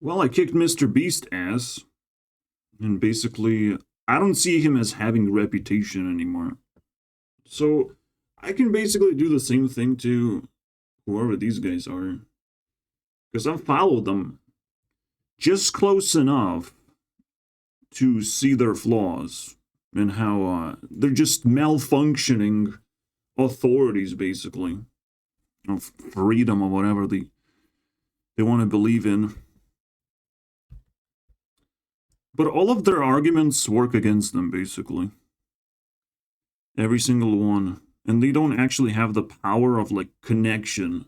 Well, I kicked Mr. Beast ass, and basically, I don't see him as having a reputation anymore. So, I can basically do the same thing to whoever these guys are. Because I've followed them just close enough to see their flaws and how they're just malfunctioning authorities, basically, of freedom or whatever they want to believe in. But all of their arguments work against them, basically. Every single one. And they don't actually have the power of, like, connection.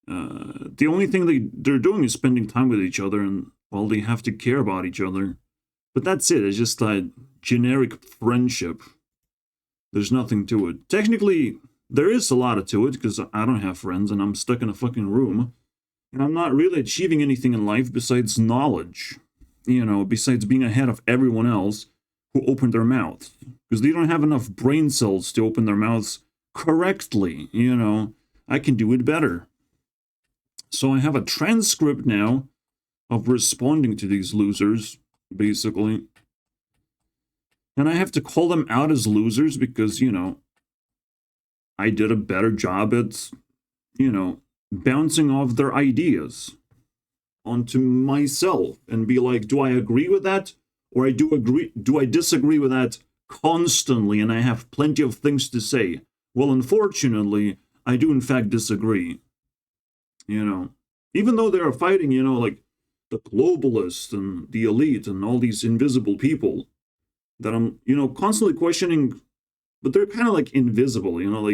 The only thing they're doing is spending time with each other, and, well, they have to care about each other. But that's it. It's just a generic friendship. There's nothing to it. Technically, there is a lot to it, because I don't have friends, and I'm stuck in a fucking room. And I'm not really achieving anything in life besides knowledge. You know, besides being ahead of everyone else who opened their mouths. Because they don't have enough brain cells to open their mouths correctly, you know. I can do it better. So I have a transcript now of responding to these losers, basically. And I have to call them out as losers because, you know, I did a better job at, you know, bouncing off their ideas onto myself and be like, do I agree with that? Or do I disagree with that constantly and I have plenty of things to say? Well, unfortunately, I do in fact disagree. You know, even though they're fighting, you know, like the globalists and the elite and all these invisible people that I'm, you know, constantly questioning, but they're kind of like invisible, you know,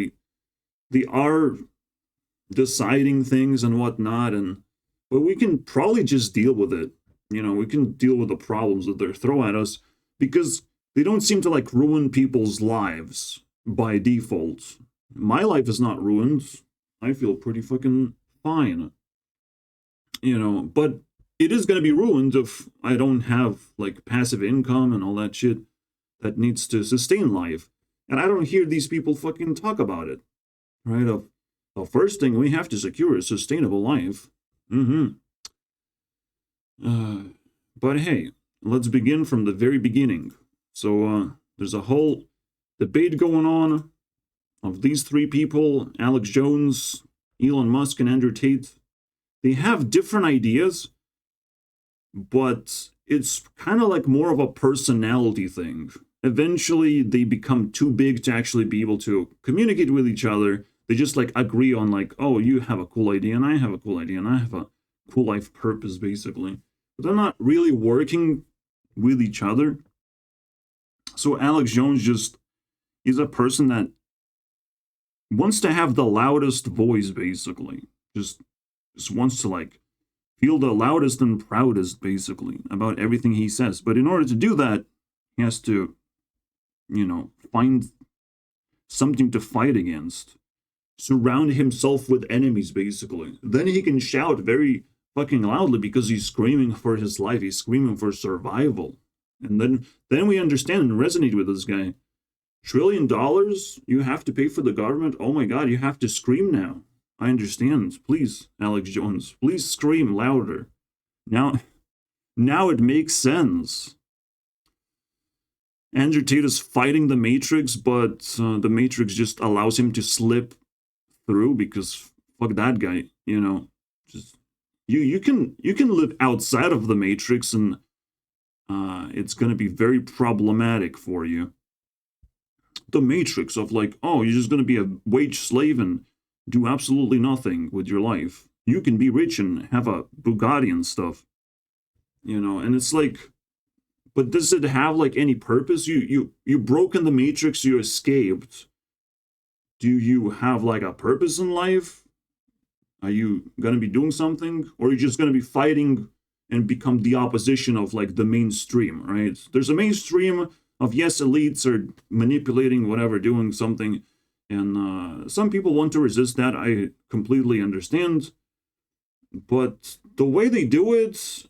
they are deciding things and whatnot, but we can probably just deal with it. You know, we can deal with the problems that they're throwing at us because they don't seem to like ruin people's lives by default. My life is not ruined. I feel pretty fucking fine. You know, but it is going to be ruined if I don't have like passive income and all that shit that needs to sustain life. And I don't hear these people fucking talk about it. Right? The first thing we have to secure is sustainable life. But hey, let's begin from the very beginning. So there's a whole debate going on of these three people, Alex Jones, Elon Musk, and Andrew Tate. They have different ideas, but it's kind of like more of a personality thing. Eventually, they become too big to actually be able to communicate with each other. They just like agree on like, oh, you have a cool idea, and I have a cool idea, and I have a cool life purpose, basically. But they're not really working with each other. So Alex Jones just is a person that wants to have the loudest voice, basically. Just wants to like feel the loudest and proudest, basically, about everything he says. But in order to do that, he has to, you know, find something to fight against. Surround himself with enemies, basically. Then he can shout very fucking loudly because he's screaming for his life. He's screaming for survival. And then we understand and resonate with this guy. $1 trillion you have to pay for the government? Oh my god, you have to scream now. I understand. Please, Alex Jones, please scream louder. Now it makes sense. Andrew Tate is fighting the Matrix, but the Matrix just allows him to slip through because fuck that guy, you know. Just you can live outside of the Matrix and it's going to be very problematic for you. The Matrix of like, oh, you're just going to be a wage slave and do absolutely nothing with your life. You can be rich and have a Bugatti and stuff, you know. And it's like, but does it have like any purpose? You broke in the Matrix, you escaped. Do you have like a purpose in life? Are you gonna be doing something, or are you just gonna be fighting and become the opposition of like the mainstream, right? There's a mainstream of, yes, elites are manipulating whatever, doing something, and some people want to resist that. I completely understand, but the way they do it,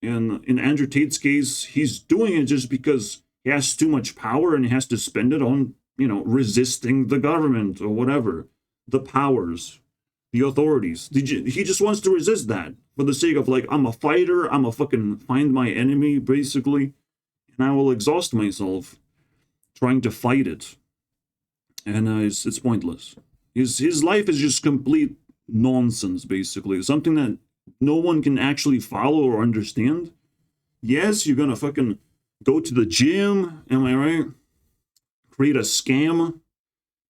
in Andrew Tate's case, he's doing it just because he has too much power and he has to spend it on, you know, resisting the government or whatever, the powers. the authorities. He just wants to resist that for the sake of like, I'm a fighter, I'm a fucking find my enemy, basically, and I will exhaust myself trying to fight it. And it's pointless. His life is just complete nonsense, basically. Something that no one can actually follow or understand. Yes, you're gonna fucking go to the gym, am I right? Create a scam,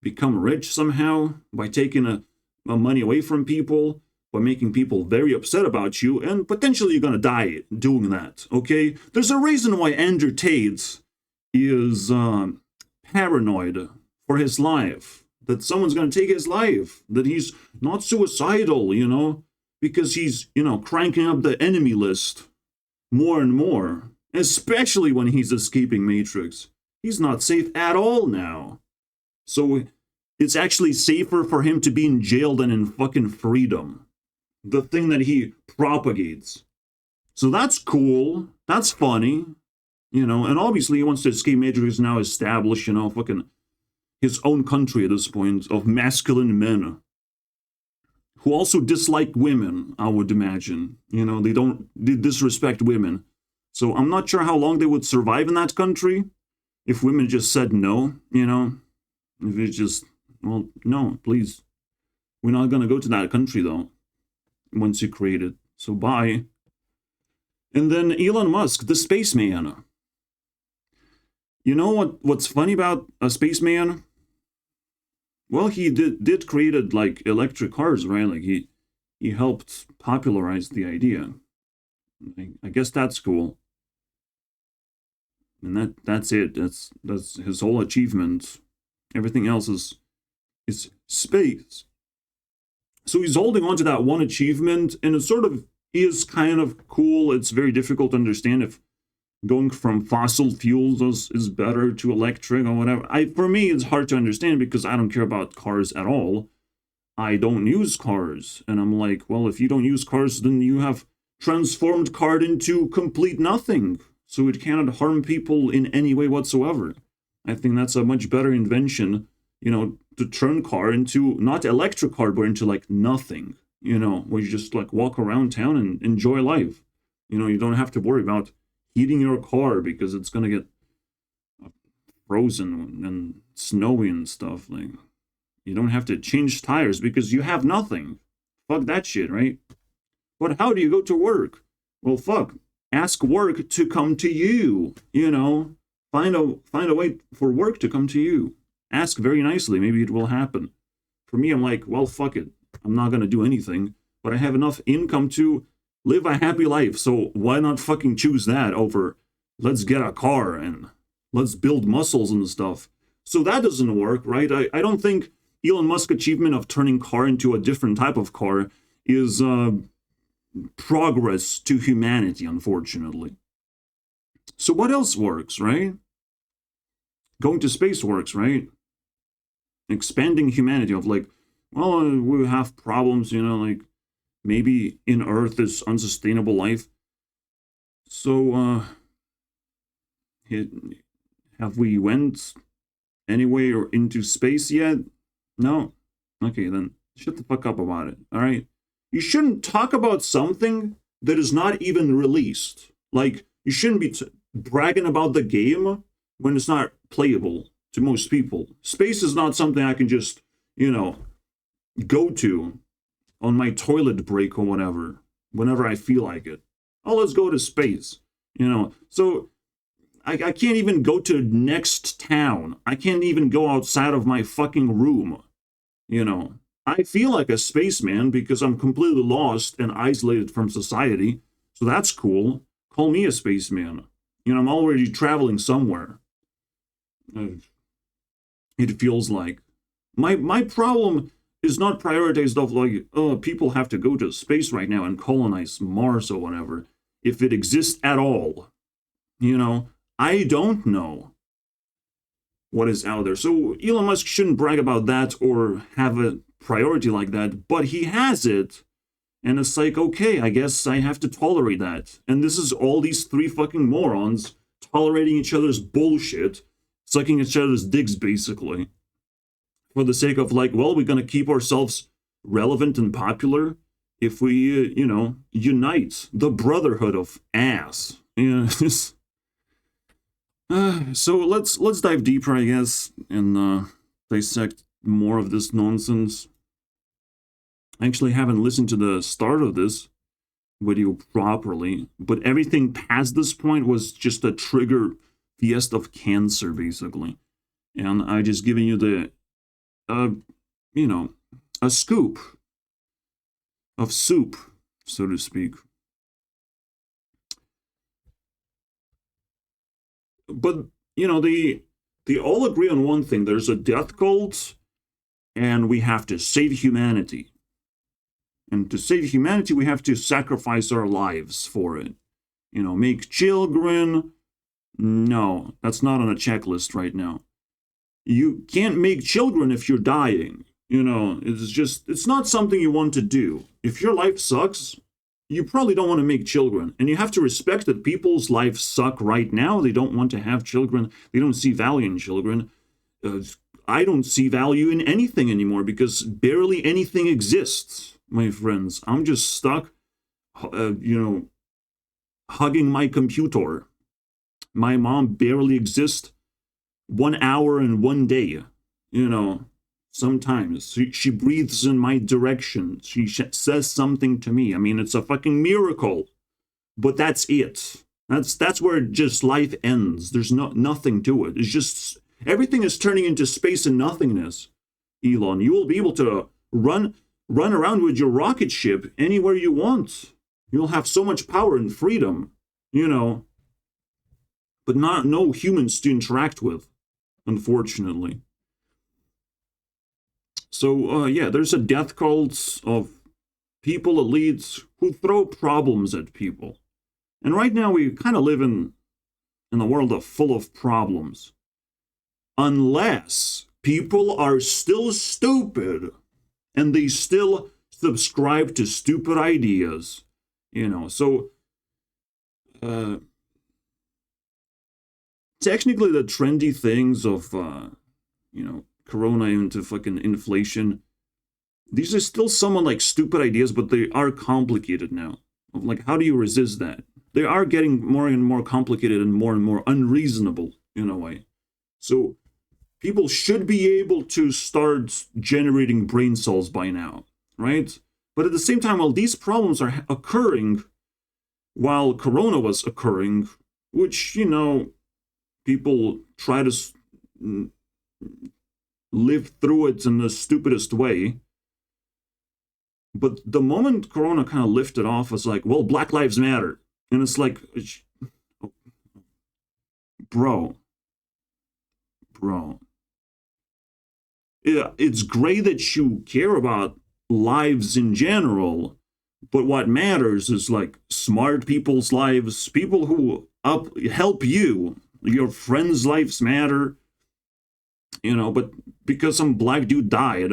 become rich somehow by taking a money away from people, by making people very upset about you, and potentially you're gonna die doing that, okay? There's a reason why Andrew Tate is paranoid for his life, that someone's gonna take his life, that he's not suicidal, you know, because he's, you know, cranking up the enemy list more and more, especially when he's escaping Matrix. He's not safe at all now. So it's actually safer for him to be in jail than in fucking freedom. The thing that he propagates. So that's cool. That's funny. You know, and obviously he wants to escape Matrix, now establish, you know, fucking his own country at this point of masculine men who also dislike women, I would imagine. You know, they disrespect women. So I'm not sure how long they would survive in that country if women just said no, you know. If it's just, well, no, please. We're not going to go to that country, though, once you create it. So bye. And then Elon Musk, the spaceman. You know what's funny about a spaceman? Well, he did created like electric cars, right? Like he helped popularize the idea. I guess that's cool. And that's it. That's his whole achievement. Everything else is space. So he's holding on to that one achievement, and it sort of is kind of cool. It's very difficult to understand if going from fossil fuels is better to electric or whatever. For me, it's hard to understand because I don't care about cars at all. I don't use cars. And I'm like, well, if you don't use cars, then you have transformed car into complete nothing. So it cannot harm people in any way whatsoever. I think that's a much better invention, you know, to turn car into, not electric car, but into like nothing, you know, where you just like walk around town and enjoy life. You know, you don't have to worry about heating your car because it's going to get frozen and snowy and stuff. Like, you don't have to change tires because you have nothing. Fuck that shit, right? But how do you go to work? Well, fuck. Ask work to come to you, you know. Find a way for work to come to you. Ask very nicely. Maybe it will happen. For me, I'm like, well, fuck it. I'm not going to do anything. But I have enough income to live a happy life. So why not fucking choose that over let's get a car and let's build muscles and stuff. So that doesn't work, right? I don't think Elon Musk's achievement of turning car into a different type of car is progress to humanity, unfortunately. So what else works, right? Going to space works, right? Expanding humanity of like, well, we have problems, you know, like maybe in Earth is unsustainable life. So, have we went anywhere into space yet? No? Okay, then shut the fuck up about it, all right? You shouldn't talk about something that is not even released. Like, you shouldn't be bragging about the game when it's not playable to most people. Space is not something I can just, you know, go to on my toilet break or whatever, whenever I feel like it. Oh, let's go to space, you know. So I can't even go to next town. I can't even go outside of my fucking room, you know. I feel like a spaceman because I'm completely lost and isolated from society. So that's cool. Call me a spaceman. You know, I'm already traveling somewhere. It feels like. My problem is not prioritized of like, oh, people have to go to space right now and colonize Mars or whatever. If it exists at all. You know, I don't know what is out there. So Elon Musk shouldn't brag about that or have a priority like that, but he has it. And it's like, okay, I guess I have to tolerate that. And this is all these three fucking morons tolerating each other's bullshit, sucking each other's dicks, basically. For the sake of like, well, we're going to keep ourselves relevant and popular if we, unite the brotherhood of ass. Yeah. So let's dive deeper, I guess, and dissect more of this nonsense. I actually haven't listened to the start of this video properly, but everything past this point was just a trigger fiesta of cancer, basically. And I just giving you the, a scoop of soup, so to speak. But, they all agree on one thing. There's a death cult, and we have to save humanity. And to save humanity, we have to sacrifice our lives for it. Make children. No, that's not on a checklist right now. You can't make children if you're dying. It's not something you want to do. If your life sucks, you probably don't want to make children. And you have to respect that people's lives suck right now. They don't want to have children. They don't see value in children. I don't see value in anything anymore because barely anything exists. My friends, I'm just stuck, hugging my computer. My mom barely exists 1 hour in 1 day, sometimes. She breathes in my direction. She says something to me. I mean, it's a fucking miracle, but that's it. That's where just life ends. There's nothing to it. It's just, everything is turning into space and nothingness, Elon. You will be able to run around with your rocket ship anywhere you want. You'll have so much power and freedom, but no humans to interact with, unfortunately. So, there's a death cult of people, elites, who throw problems at people. And right now we kind of live in a world full of problems. Unless people are still stupid, and they still subscribe to stupid ideas, So, technically the trendy things of, Corona into fucking inflation, these are still somewhat like stupid ideas, but they are complicated now. Like, how do you resist that? They are getting more and more complicated and more unreasonable in a way. So, people should be able to start generating brain cells by now, right? But at the same time, while these problems are occurring, while Corona was occurring, which, people try to live through it in the stupidest way. But the moment Corona kind of lifted off, it's like, well, Black Lives Matter. And it's like, bro. Yeah, it's great that you care about lives in general, but what matters is like smart people's lives, people who help you. Your friends' lives matter, but because some black dude died,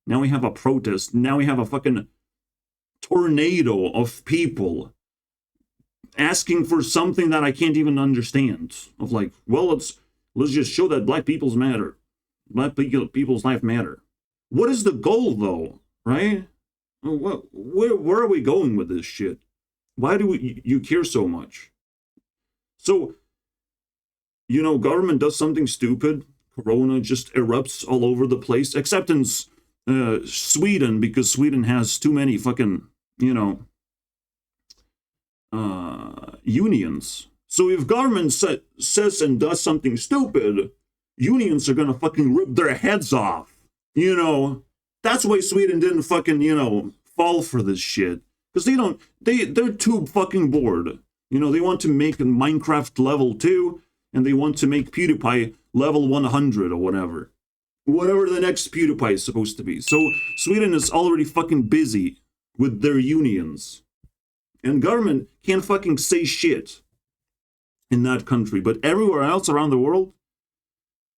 now we have a protest. Now we have a fucking tornado of people asking for something that I can't even understand. Of like, well, let's just show that black people's matter. Black people's life matter. What is the goal, though, right? Where are we going with this shit? Why do you care so much? So, government does something stupid. Corona just erupts all over the place, except in Sweden, because Sweden has too many fucking, unions. So if government says and does something stupid, unions are gonna fucking rip their heads off. That's why Sweden didn't fucking, fall for this shit. Because they're too fucking bored. They want to make Minecraft level 2, and they want to make PewDiePie level 100 or whatever. Whatever the next PewDiePie is supposed to be. So Sweden is already fucking busy with their unions. And government can't fucking say shit in that country. But everywhere else around the world,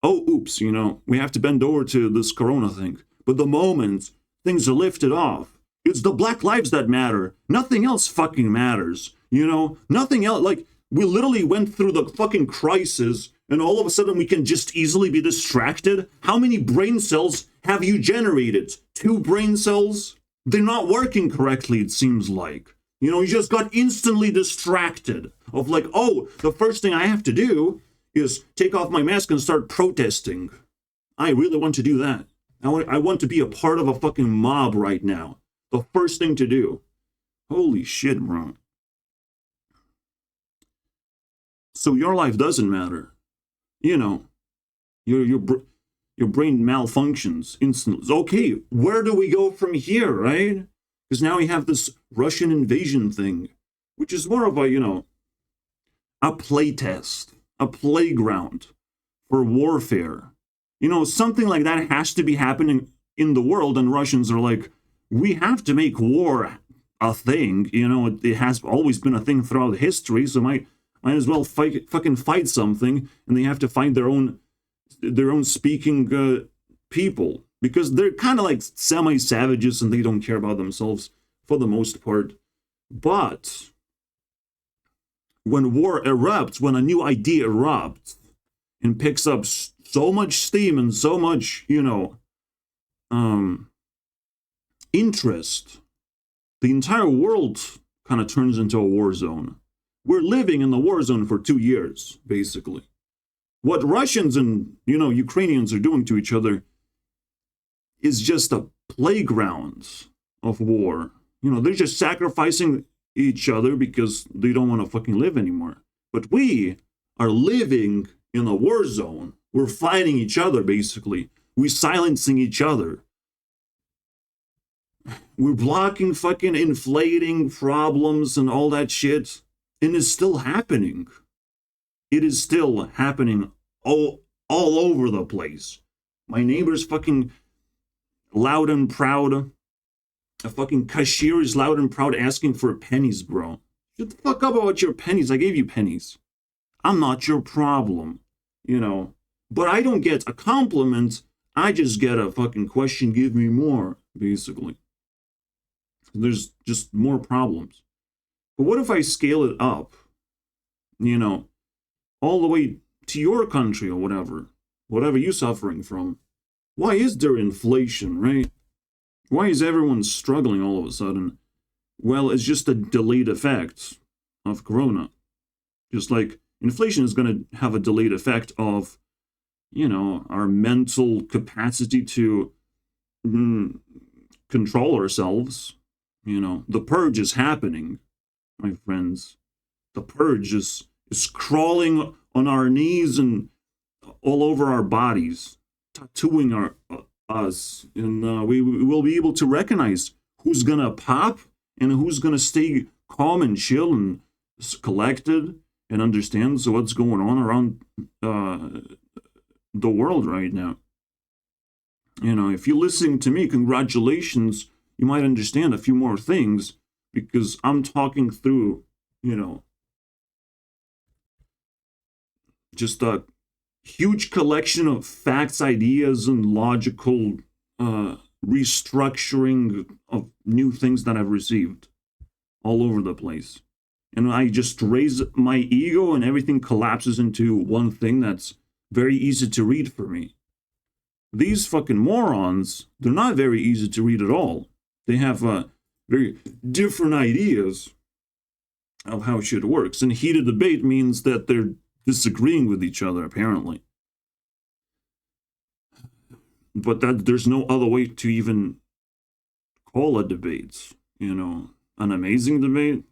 oh, oops, we have to bend over to this Corona thing. But the moment things are lifted off, it's the black lives that matter. Nothing else fucking matters. Nothing else. Like, we literally went through the fucking crisis, and all of a sudden we can just easily be distracted? How many brain cells have you generated? 2 brain cells? They're not working correctly, it seems like. You know, you just got instantly distracted of like, oh, the first thing I have to do is take off my mask and start protesting. I really want to do that. I want to be a part of a fucking mob right now. The first thing to do. Holy shit, bro. So your life doesn't matter. You know, your brain malfunctions instantly. Okay, where do we go from here, right? Because now we have this Russian invasion thing, which is more of a, you know, a playtest, a playground for warfare. You know, something like that has to be happening in the world, and Russians are like, we have to make war a thing. You know, it has always been a thing throughout history, so might as well fucking fight something, and they have to find their own speaking people, because they're kind of like semi-savages and they don't care about themselves for the most part. But when war erupts, when a new idea erupts and picks up so much steam and so much, you know, interest, the entire world kind of turns into a war zone. We're living in the war zone for 2 years, basically. What Russians and, you know, Ukrainians are doing to each other is just a playground of war. You know, they're just sacrificing each other because they don't want to fucking live anymore. But we are living in a war zone. We're fighting each other, basically. We're silencing each other. We're blocking fucking inflating problems and all that shit. And it's still happening. It is still happening all over the place. My neighbor's fucking loud and proud. A fucking cashier is loud and proud asking for pennies, bro. Shut the fuck up about your pennies. I gave you pennies. I'm not your problem, you know. But I don't get a compliment. I just get a fucking question, give me more, basically. There's just more problems. But what if I scale it up, you know, all the way to your country or whatever you're suffering from? Why is there inflation, right? Why is everyone struggling all of a sudden? Well, it's just a delayed effect of Corona. Just like inflation is going to have a delayed effect of, you know, our mental capacity to control ourselves. You know, the purge is happening, my friends. The purge is crawling on our knees and all over our bodies, tattooing us. And we will be able to recognize who's going to pop and who's going to stay calm and chill and collected and understands what's going on around the world right now. You know, if you're listening to me, congratulations. You might understand a few more things because I'm talking through, you know, just a huge collection of facts, ideas, and logical restructuring of new things that I've received all over the place. And I just raise my ego and everything collapses into one thing that's very easy to read for me. These fucking morons, they're not very easy to read at all. They have very different ideas of how shit works. And heated debate means that they're disagreeing with each other, apparently. But that there's no other way to even call a debate. You know, an amazing debate?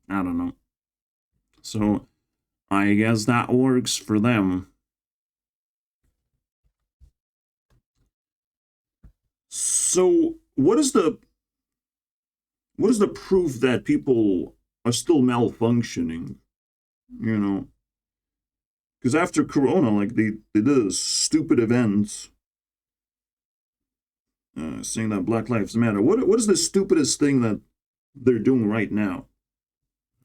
I don't know. So, I guess that works for them. So, what is the proof that people are still malfunctioning? You know, because after Corona, like they did a stupid event saying that Black Lives Matter. What is the stupidest thing that they're doing right now?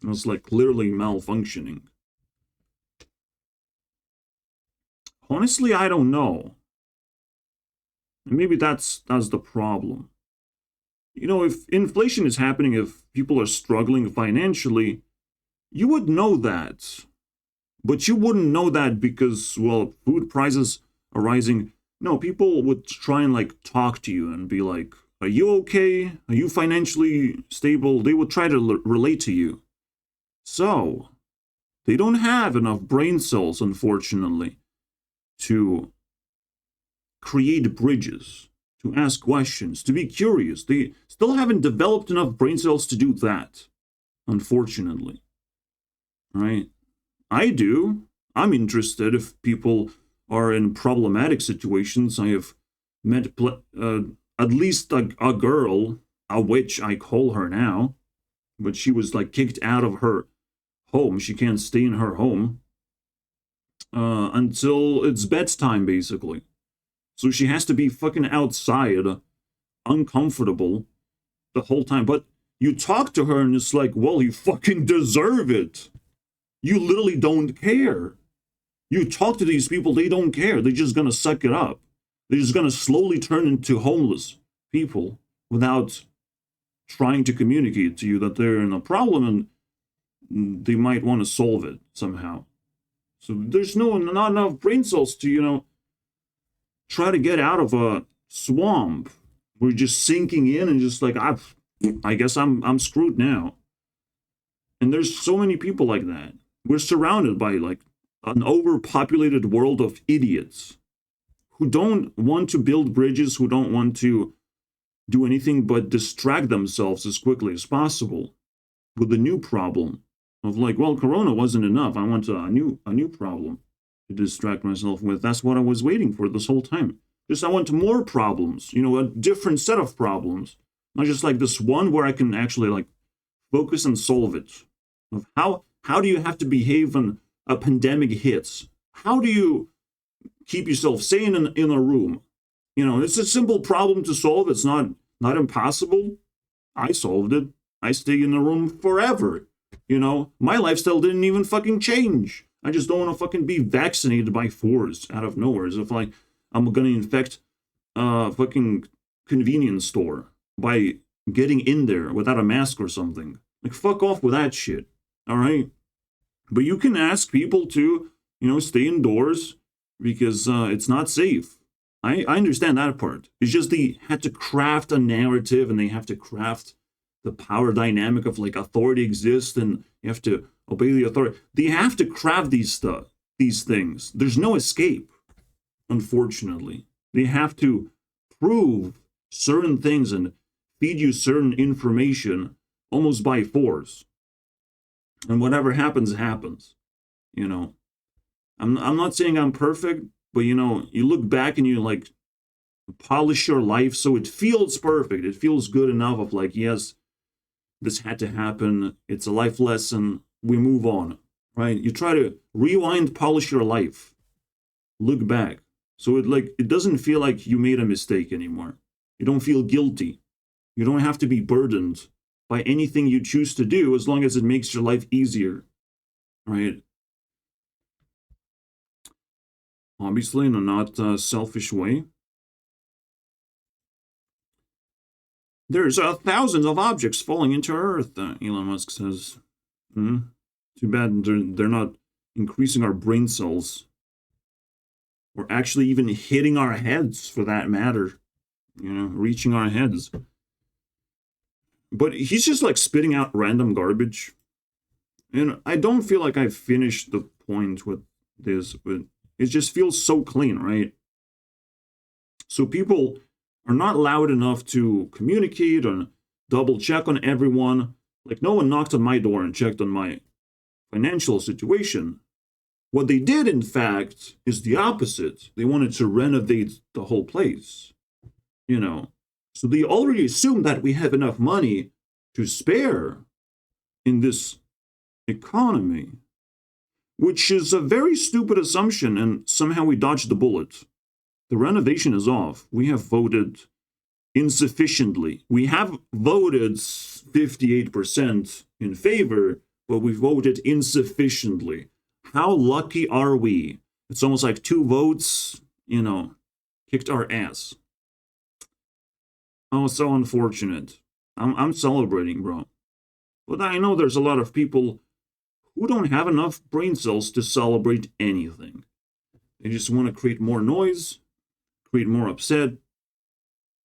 It's like clearly malfunctioning. Honestly, I don't know. Maybe that's the problem. You know, if inflation is happening, if people are struggling financially, you would know that. But you wouldn't know that because, well, food prices are rising. No, people would try and like talk to you and be like, are you okay? Are you financially stable? They would try to relate to you. So, they don't have enough brain cells, unfortunately, to create bridges, to ask questions, to be curious. They still haven't developed enough brain cells to do that, unfortunately. Right? I do. I'm interested if people are in problematic situations. I have met at least a girl, a witch I call her now, but she was like kicked out of her home. She can't stay in her home until it's bedtime, basically. So she has to be fucking outside, uncomfortable the whole time. But you talk to her and it's like, well, you fucking deserve it. You literally don't care. You talk to these people, they don't care. They're just gonna suck it up. They're just gonna slowly turn into homeless people without trying to communicate to you that they're in a problem and they might want to solve it somehow. So there's not enough brain cells to, try to get out of a swamp. We're just sinking in and just like, I guess I'm screwed now. And there's so many people like that. We're surrounded by like an overpopulated world of idiots who don't want to build bridges, who don't want to do anything but distract themselves as quickly as possible with a new problem of like, well, Corona wasn't enough. I want a new problem to distract myself with. That's what I was waiting for this whole time. Just I want more problems, a different set of problems, not just like this one where I can actually like focus and solve it. Of how do you have to behave when a pandemic hits? How do you keep yourself sane in a room? It's a simple problem to solve. It's not impossible. I solved it. I stay in the room forever. My lifestyle didn't even fucking change. I just don't want to fucking be vaccinated by force out of nowhere. As if like I'm gonna infect a fucking convenience store by getting in there without a mask or something. Like fuck off with that shit. All right. But you can ask people to, stay indoors because it's not safe. I understand that part. It's just they had to craft a narrative and they have to craft the power dynamic of like authority exists and you have to obey the authority. They have to craft these things. There's no escape, unfortunately. They have to prove certain things and feed you certain information almost by force. And whatever happens, happens. I'm not saying I'm perfect, but you look back and you like polish your life so it feels perfect. It feels good enough of like, yes, this had to happen. It's a life lesson. We move on, right? You try to rewind, polish your life, look back. So it doesn't feel like you made a mistake anymore. You don't feel guilty. You don't have to be burdened by anything you choose to do as long as it makes your life easier, right? Obviously, in a not selfish way. There's thousands of objects falling into Earth, Elon Musk says. Too bad they're not increasing our brain cells. Or actually even hitting our heads, for that matter. Reaching our heads. But he's just like spitting out random garbage. And I don't feel like I've finished the point with this, but it just feels so clean, right? So people are not loud enough to communicate or double check on everyone. Like no one knocked on my door and checked on my financial situation. What they did, in fact, is the opposite. They wanted to renovate the whole place. So they already assume that we have enough money to spare in this economy, which is a very stupid assumption, and somehow we dodged the bullet. The renovation is off. We have voted insufficiently. We have voted 58% in favor, but we voted insufficiently. How lucky are we? It's almost like 2 votes, kicked our ass. Oh, so unfortunate. I'm celebrating, bro. But I know there's a lot of people who don't have enough brain cells to celebrate anything. They just want to create more noise, create more upset.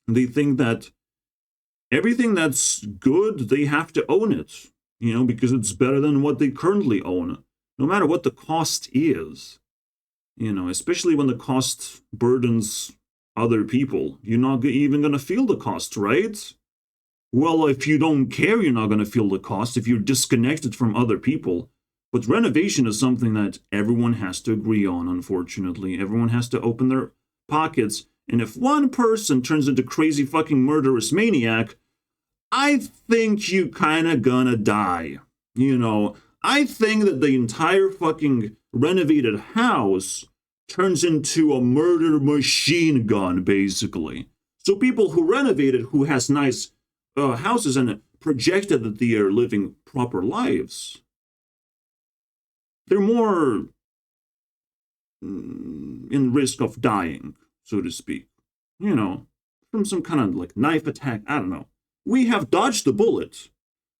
They think that everything that's good, they have to own it, because it's better than what they currently own, no matter what the cost is. Especially when the cost burdens other people. You're not even going to feel the cost, right? Well, if you don't care, you're not going to feel the cost if you're disconnected from other people. But renovation is something that everyone has to agree on, unfortunately. Everyone has to open their pockets. And if one person turns into crazy fucking murderous maniac, I think you kind of gonna die. I think that the entire fucking renovated house turns into a murder machine gun, basically. So people who renovated, who has nice houses and projected that they are living proper lives, they're more in risk of dying, so to speak. From some kind of like knife attack, I don't know. We have dodged the bullet.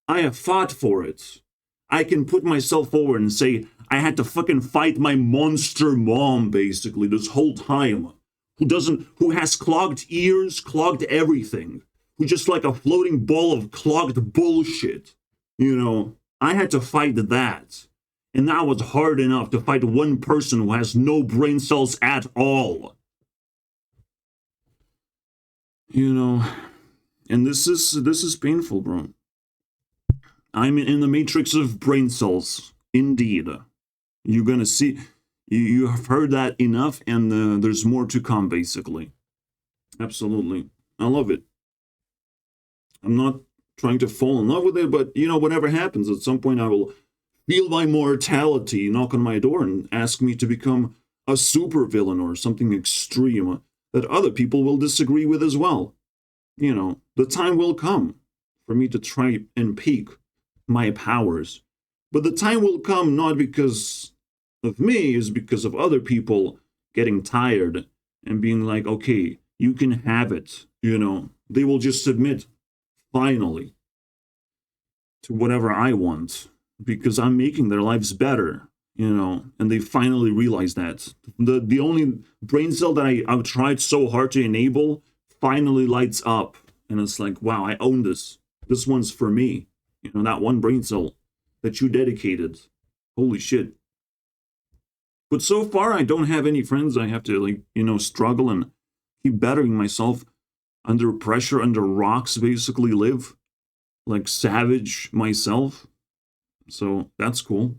I have fought for it. I can put myself forward and say I had to fucking fight my monster mom, basically, this whole time. Who has clogged ears, clogged everything. Who's just like a floating ball of clogged bullshit. I had to fight that. And that was hard enough to fight one person who has no brain cells at all. And this is painful, bro. I'm in the matrix of brain cells, indeed. You're gonna see, you have heard that enough, and there's more to come, basically. Absolutely. I love it. I'm not trying to fall in love with it, but, whatever happens, at some point I will feel my mortality knock on my door and ask me to become a supervillain or something extreme that other people will disagree with as well. The time will come for me to try and peak my powers. But the time will come not because of me, is because of other people getting tired and being like, okay, you can have it. They will just submit, finally, to whatever I want because I'm making their lives better, and they finally realize that. The only brain cell that I've tried so hard to enable finally lights up, and it's like, wow, I own this. This one's for me. That one brain cell that you dedicated. Holy shit. But so far, I don't have any friends. I have to, struggle and keep bettering myself under pressure, under rocks, basically live like savage myself. So that's cool.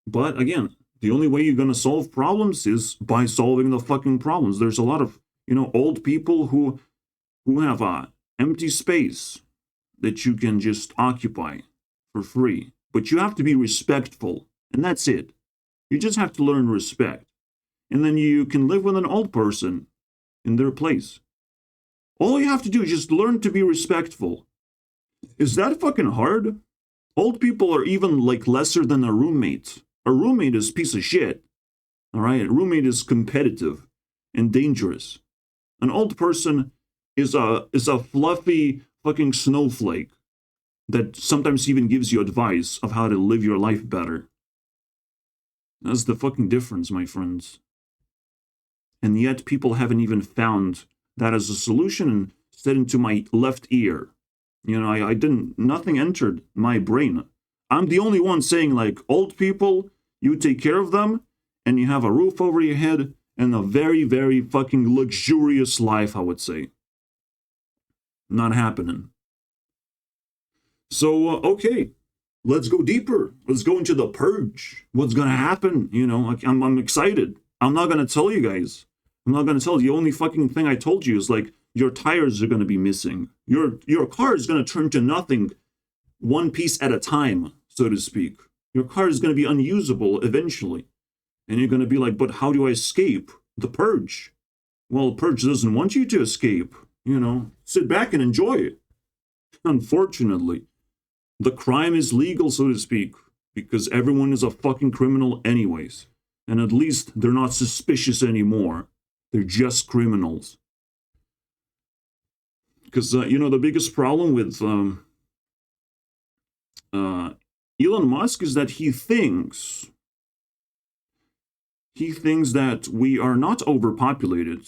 But again, the only way you're going to solve problems is by solving the fucking problems. There's a lot of, old people who have a empty space that you can just occupy for free. But you have to be respectful, and that's it. You just have to learn respect. And then you can live with an old person in their place. All you have to do is just learn to be respectful. Is that fucking hard? Old people are even lesser than a roommate. A roommate is a piece of shit. All right? A roommate is competitive and dangerous. An old person is a fluffy fucking snowflake that sometimes even gives you advice of how to live your life better. That's the fucking difference, my friends. And yet people haven't even found that as a solution and said into my left ear. Nothing entered my brain. I'm the only one saying, old people, you take care of them, and you have a roof over your head and a very, very fucking luxurious life, I would say. Not happening. So, okay, let's go deeper. Let's go into the purge. What's going to happen? I'm excited. I'm not going to tell you guys. I'm not going to tell you. The only fucking thing I told you is your tires are going to be missing. Your car is going to turn to nothing, one piece at a time, so to speak. Your car is going to be unusable eventually. And you're going to be like, but how do I escape the purge? Well, purge doesn't want you to escape. Sit back and enjoy it. Unfortunately, the crime is legal, so to speak, because everyone is a fucking criminal anyways. And at least they're not suspicious anymore. They're just criminals. Because, the biggest problem with Elon Musk is that he thinks that we are not overpopulated,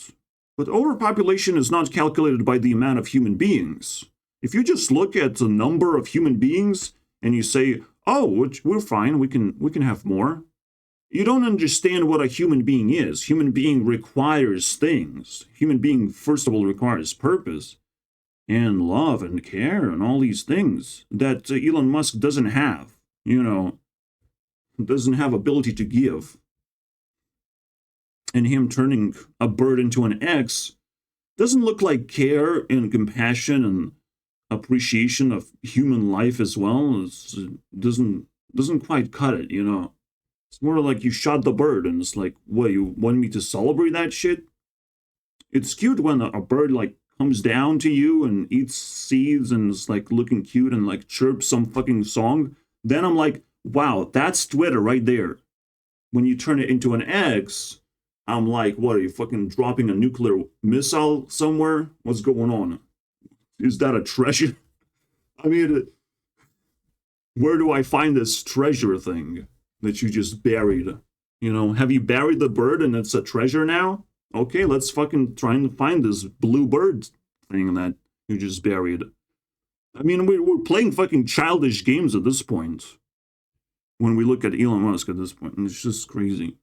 but overpopulation is not calculated by the amount of human beings. If you just look at the number of human beings and you say, "Oh, we're fine, we can have more," you don't understand what a human being is. Human being requires things. Human being, first of all, requires purpose and love and care and all these things that Elon Musk doesn't have. Doesn't have ability to give. And him turning a bird into an X doesn't look like care and compassion and appreciation of human life as well. It doesn't quite cut it, It's more like you shot the bird and it's like, what, you want me to celebrate that shit? It's cute when a bird like comes down to you and eats seeds and is like looking cute and like chirps some fucking song. Then I'm like, wow, that's Twitter right there. When you turn it into an X, I'm like, what, are you fucking dropping a nuclear missile somewhere? What's going on? Is that a treasure? I mean, where do I find this treasure thing that you just buried? Have you buried the bird and it's a treasure now? Okay, let's fucking try and find this blue bird thing that you just buried. I mean, we're playing fucking childish games at this point. When we look at Elon Musk at this point, and it's just crazy.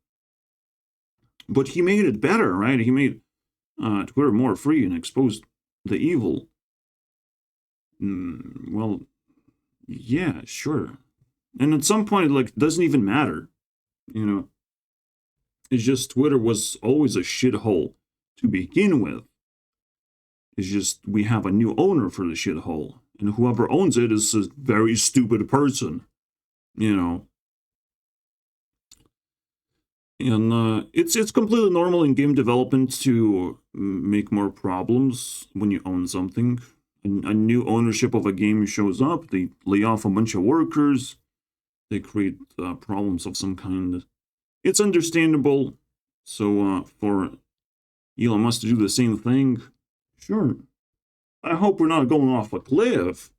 But he made it better, right? He made Twitter more free and exposed the evil. Well, yeah, sure. And at some point, it doesn't even matter. It's just Twitter was always a shithole to begin with. It's just we have a new owner for the shithole. And whoever owns it is a very stupid person. And it's completely normal in game development to make more problems when you own something. A new ownership of a game shows up, they lay off a bunch of workers, they create problems of some kind. It's understandable. So for Elon Musk to do the same thing, sure. I hope we're not going off a cliff.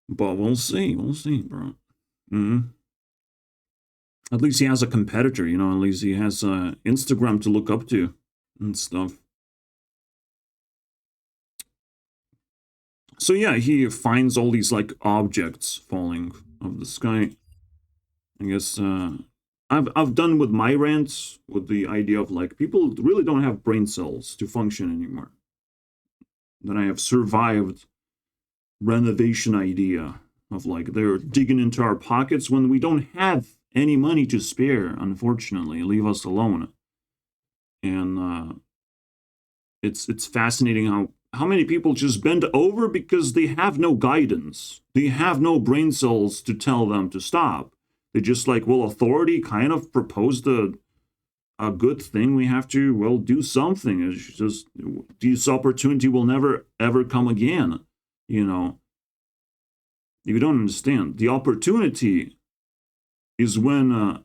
But we'll see, bro. At least he has a competitor, at least he has Instagram to look up to and stuff. So yeah, he finds all these like objects falling of the sky. I guess I've done with my rants with the idea of like people really don't have brain cells to function anymore. That I have survived renovation idea of like they're digging into our pockets when we don't have any money to spare, unfortunately. Leave us alone. And it's fascinating how many people just bend over because they have no guidance. They have no brain cells to tell them to stop. They just like, well, authority kind of proposed a good thing. We have to, well, do something. It's just this opportunity will never ever come again. You don't understand. The opportunity is when,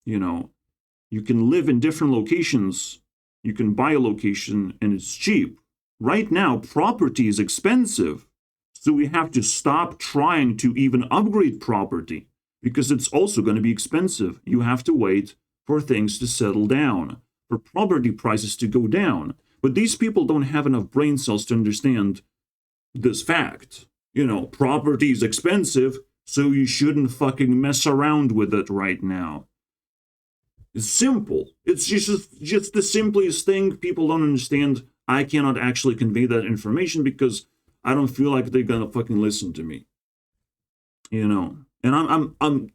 you can live in different locations. You can buy a location and it's cheap. Right now, property is expensive. So we have to stop trying to even upgrade property because it's also going to be expensive. You have to wait for things to settle down, for property prices to go down. But these people don't have enough brain cells to understand this fact. Property is expensive, so you shouldn't fucking mess around with it right now. It's simple. It's just the simplest thing. People don't understand. I cannot actually convey that information because I don't feel like they're gonna fucking listen to me. And I'm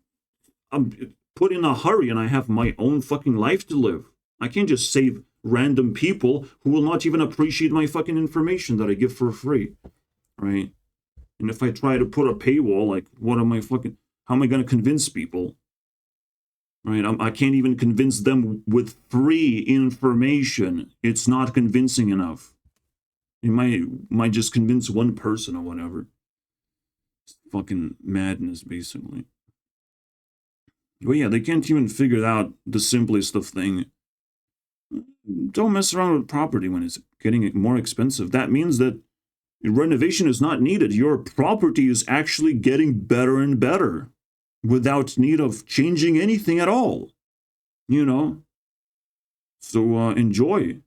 put in a hurry and I have my own fucking life to live. I can't just save random people who will not even appreciate my fucking information that I give for free. Right? And if I try to put a paywall, like, how am I going to convince people? Right? I can't even convince them with free information. It's not convincing enough. It might just convince one person or whatever. It's fucking madness, basically. But yeah, they can't even figure out the simplest of thing. Don't mess around with property when it's getting more expensive. That means that Renovation is not needed. Your property is actually getting better and better without need of changing anything at all. You know? So enjoy.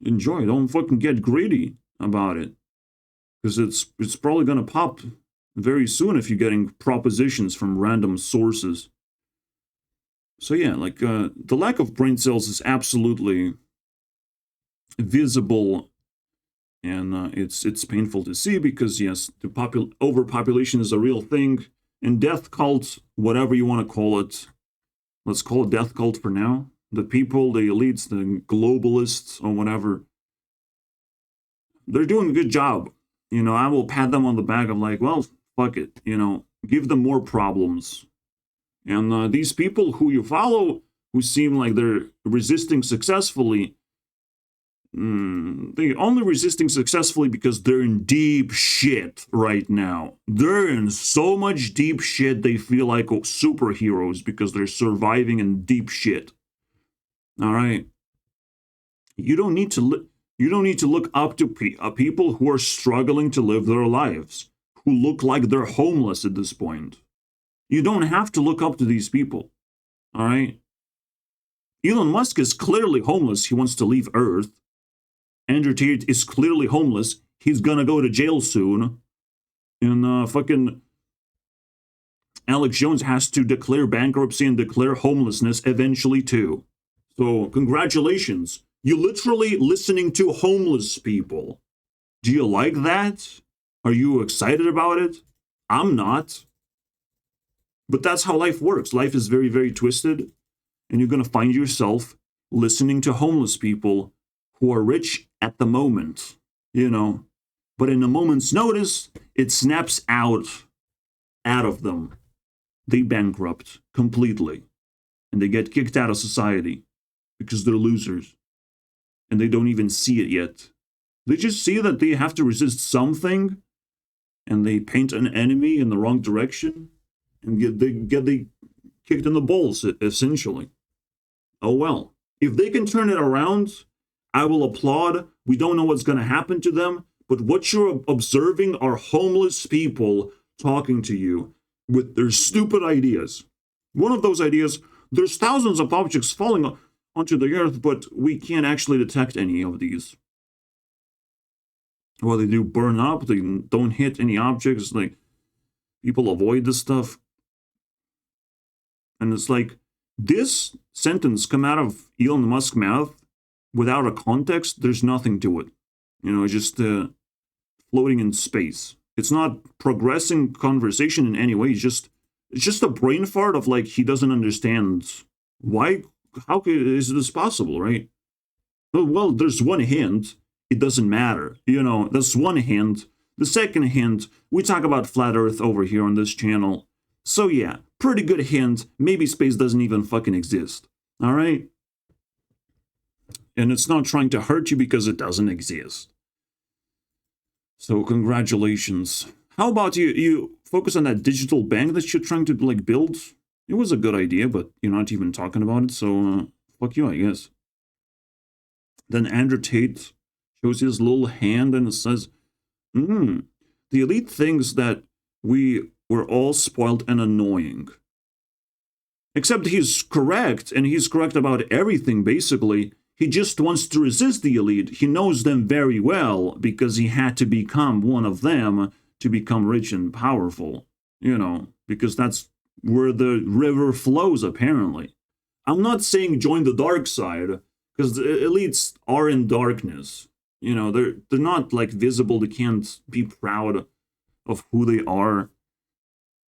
Enjoy. Don't fucking get greedy about it. Because it's probably going to pop very soon if you're getting propositions from random sources. So yeah, like the lack of brain cells is absolutely visible, and it's painful to see because yes, the overpopulation is a real thing, and death cult, whatever you want to call it, let's call it death cult for now. The people, the elites, the globalists, or whatever, they're doing a good job. You know, I will pat them on the back. I'm like, well, fuck it. You know, give them more problems. And these people who you follow, who seem like they're resisting successfully, they're only resisting successfully because they're in deep shit right now. They're in so much deep shit, they feel like superheroes because they're surviving in deep shit. All right? You don't need to look up to people who are struggling to live their lives, who look like they're homeless at this point. You don't have to look up to these people, all right? Elon Musk is clearly homeless. He wants to leave Earth. Andrew Tate is clearly homeless. He's gonna go to jail soon. And fucking Alex Jones has to declare bankruptcy and declare homelessness eventually too. So congratulations. You're literally listening to homeless people. Do you like that? Are you excited about it? I'm not. But that's how life works. Life is very, very twisted. And you're going to find yourself listening to homeless people who are rich at the moment, you know. But in a moment's notice, it snaps out of them. They bankrupt completely. And they get kicked out of society because they're losers. And they don't even see it yet. They just see that they have to resist something. And they paint an enemy in the wrong direction. And they get kicked in the balls, essentially. Oh well. If they can turn it around, I will applaud. We don't know what's going to happen to them. But what you're observing are homeless people talking to you with their stupid ideas. One of those ideas, there's thousands of objects falling onto the earth, but we can't actually detect any of these. Well, they do burn up. They don't hit any objects. Like, people avoid this stuff. And it's like, this sentence come out of Elon Musk's mouth without a context, there's nothing to it. You know, it's just floating in space. It's not progressing conversation in any way. It's just a brain fart of like, he doesn't understand why, how is this possible, right? Well, there's one hint. It doesn't matter. You know, that's one hint. The second hint, we talk about flat Earth over here on this channel. So yeah, pretty good hint. Maybe space doesn't even fucking exist. All right? And it's not trying to hurt you because it doesn't exist. So congratulations. How about you focus on that digital bank that you're trying to like build? It was a good idea, but you're not even talking about it. So fuck you, I guess. Then Andrew Tate shows his little hand and it says, the elite thinks that we were all spoiled and annoying. Except he's correct, and he's correct about everything, basically. He just wants to resist the elite. He knows them very well because he had to become one of them to become rich and powerful. You know, because that's where the river flows, apparently. I'm not saying join the dark side, because the elites are in darkness. You know, they're not, like, visible. They can't be proud of who they are.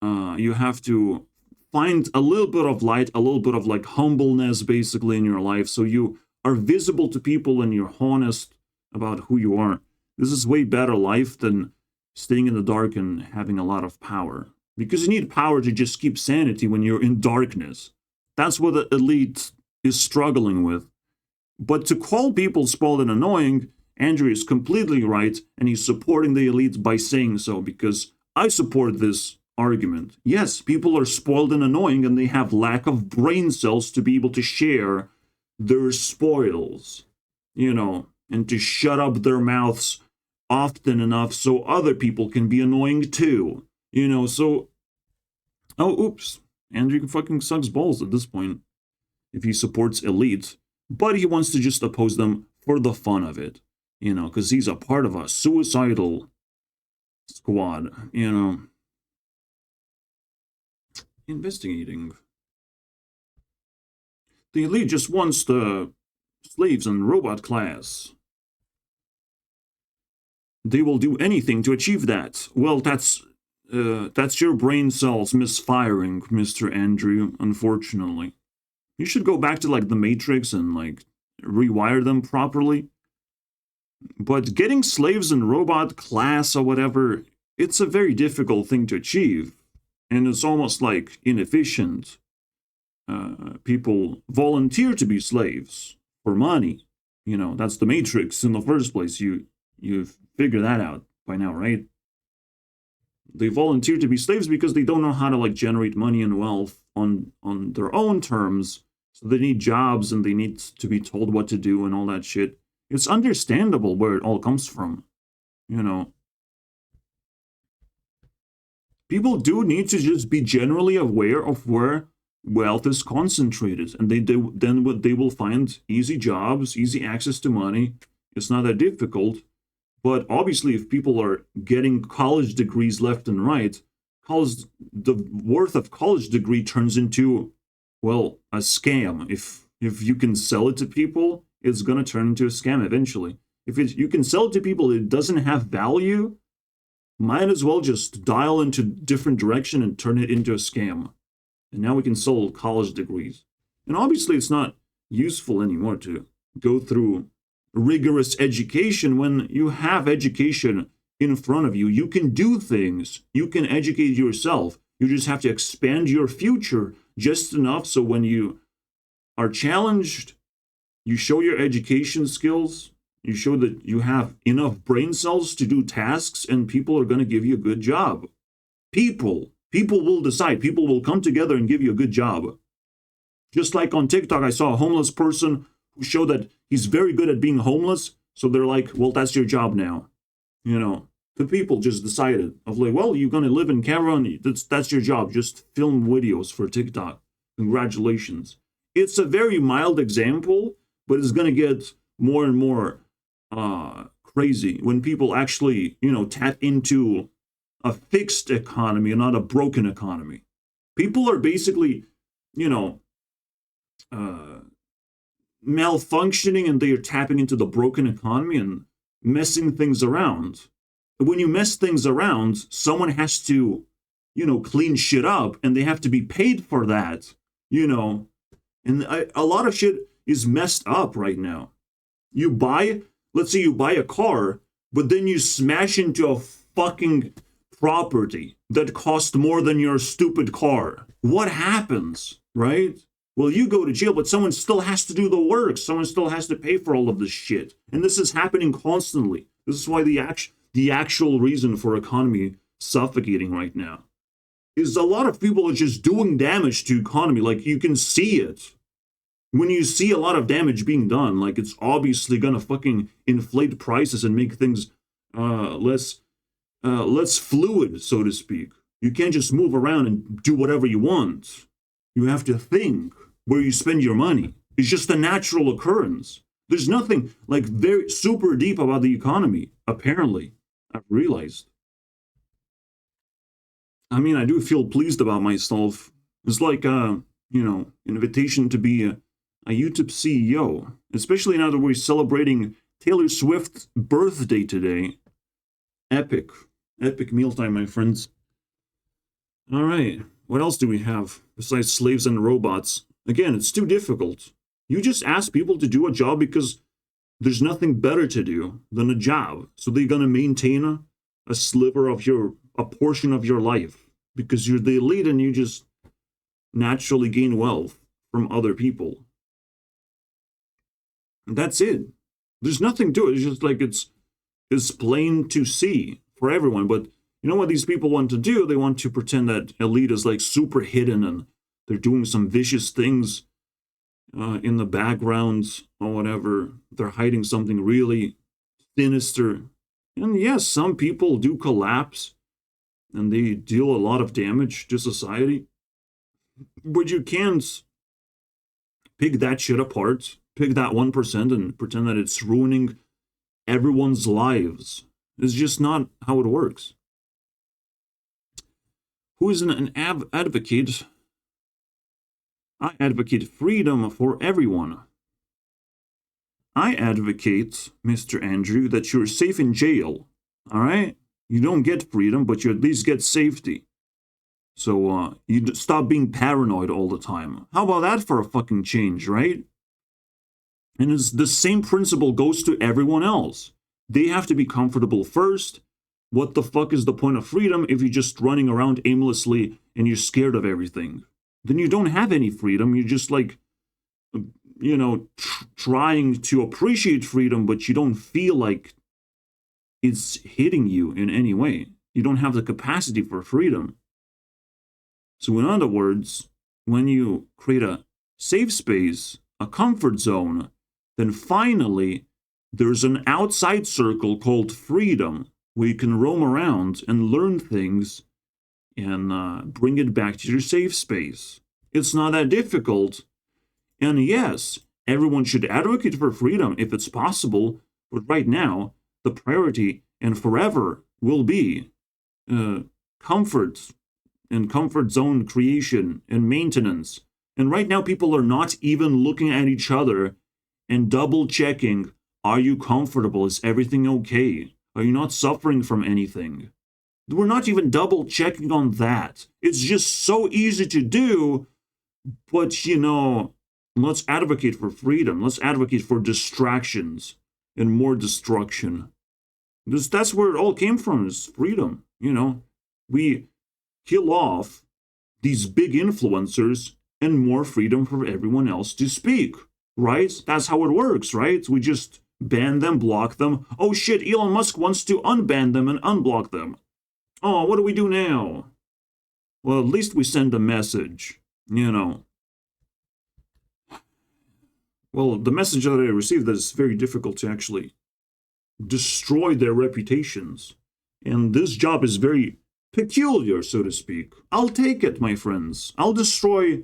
You have to find a little bit of light, a little bit of, like, humbleness, basically, in your life, so you are visible to people and you're honest about who you are. This is way better life than staying in the dark and having a lot of power. Because you need power to just keep sanity when you're in darkness. That's what the elite is struggling with. But to call people spoiled and annoying, Andrew is completely right, and he's supporting the elite by saying so, because I support this argument. Yes, people are spoiled and annoying, and they have lack of brain cells to be able to share their spoils, you know, and to shut up their mouths often enough so other people can be annoying too. You know, so... Oh, oops. Andrew fucking sucks balls at this point if he supports elite, but he wants to just oppose them for the fun of it, you know, because he's a part of a suicidal squad, you know. Investigating. The elite just wants the slaves and robot class. They will do anything to achieve that. Well, that's your brain cells misfiring, Mr. Andrew, unfortunately. You should go back to, like, the Matrix and, like, rewire them properly. But getting slaves and robot class or whatever, it's a very difficult thing to achieve. And it's almost, like, inefficient. People volunteer to be slaves for money. You know, that's the Matrix in the first place. You've figured that out by now, right? They volunteer to be slaves because they don't know how to, like, generate money and wealth on their own terms. So they need jobs and they need to be told what to do and all that shit. It's understandable where it all comes from, you know. People do need to just be generally aware of where wealth is concentrated, and they will find easy jobs, easy access to money. It's not that difficult. But obviously, if people are getting college degrees left and right, the worth of college degree turns into, well, a scam. If you can sell it to people, it's gonna turn into a scam eventually. If you can sell it to people, it doesn't have value, might as well just dial into different direction and turn it into a scam. And now we can sell college degrees. And obviously, it's not useful anymore to go through rigorous education when you have education in front of you. You can do things. You can educate yourself. You just have to expand your future just enough so when you are challenged, you show your education skills, you show that you have enough brain cells to do tasks, and people are going to give you a good job. People will decide. People will come together and give you a good job. Just like on TikTok, I saw a homeless person who showed that he's very good at being homeless. So they're like, well, that's your job now. You know, the people just decided of like, well, you're going to live in caravan. That's your job. Just film videos for TikTok. Congratulations. It's a very mild example, but it's going to get more and more crazy when people actually, you know, tap into a fixed economy and not a broken economy. People are basically, you know, malfunctioning, and they are tapping into the broken economy and messing things around. When you mess things around, someone has to, you know, clean shit up, and they have to be paid for that, you know. And a lot of shit is messed up right now. Let's say you buy a car, but then you smash into a fucking property that cost more than your stupid car. What happens, right? Well, you go to jail, but someone still has to do the work. Someone still has to pay for all of this shit. And this is happening constantly. This is why the actual reason for economy suffocating right now is a lot of people are just doing damage to economy. Like, you can see it. When you see a lot of damage being done, like, it's obviously gonna fucking inflate prices and make things less fluid, so to speak. You can't just move around and do whatever you want. You have to think where you spend your money. It's just a natural occurrence. There's nothing, like, very super deep about the economy, apparently. I've realized. I mean, I do feel pleased about myself. It's like, you know, invitation to be a YouTube CEO, especially now that we're celebrating Taylor Swift's birthday today. Epic mealtime, my friends. All right, what else do we have besides slaves and robots? Again, it's too difficult. You just ask people to do a job because there's nothing better to do than a job. So they're gonna maintain a sliver of a portion of your life because you're the elite and you just naturally gain wealth from other people. And that's it. There's nothing to it. It's just like it's plain to see for everyone. But you know what these people want to do? They want to pretend that elite is like super hidden and they're doing some vicious things in the background or whatever. They're hiding something really sinister. And yes, some people do collapse and they deal a lot of damage to society. But you can't pick that shit apart, pick that 1% and pretend that it's ruining everyone's lives. It's just not how it works. Who is an advocate? I advocate freedom for everyone. I advocate, Mr. Andrew, that you're safe in jail, all right? You don't get freedom, but you at least get safety. So you stop being paranoid all the time. How about that for a fucking change, right? And it's the same principle goes to everyone else. They have to be comfortable first. What the fuck is the point of freedom if you're just running around aimlessly and you're scared of everything? Then you don't have any freedom. You're just like, you know, trying to appreciate freedom, but you don't feel like it's hitting you in any way. You don't have the capacity for freedom. So in other words, when you create a safe space, a comfort zone, then finally there's an outside circle called freedom where you can roam around and learn things and bring it back to your safe space. It's not that difficult. And yes, everyone should advocate for freedom if it's possible, but right now, the priority and forever will be comfort and comfort zone creation and maintenance. And right now, people are not even looking at each other and double checking, are you comfortable? Is everything okay? Are you not suffering from anything? We're not even double checking on that. It's just so easy to do, but you know, let's advocate for freedom. Let's advocate for distractions and more destruction. That's where it all came from, is freedom. You know, we kill off these big influencers and more freedom for everyone else to speak, right? That's how it works, right? We just ban them, block them. Oh shit, Elon Musk wants to unban them and unblock them. Oh, what do we do now? Well, at least we send a message, you know. Well, the message that I received that it's very difficult to actually destroy their reputations. And this job is very peculiar, so to speak. I'll take it, my friends. I'll destroy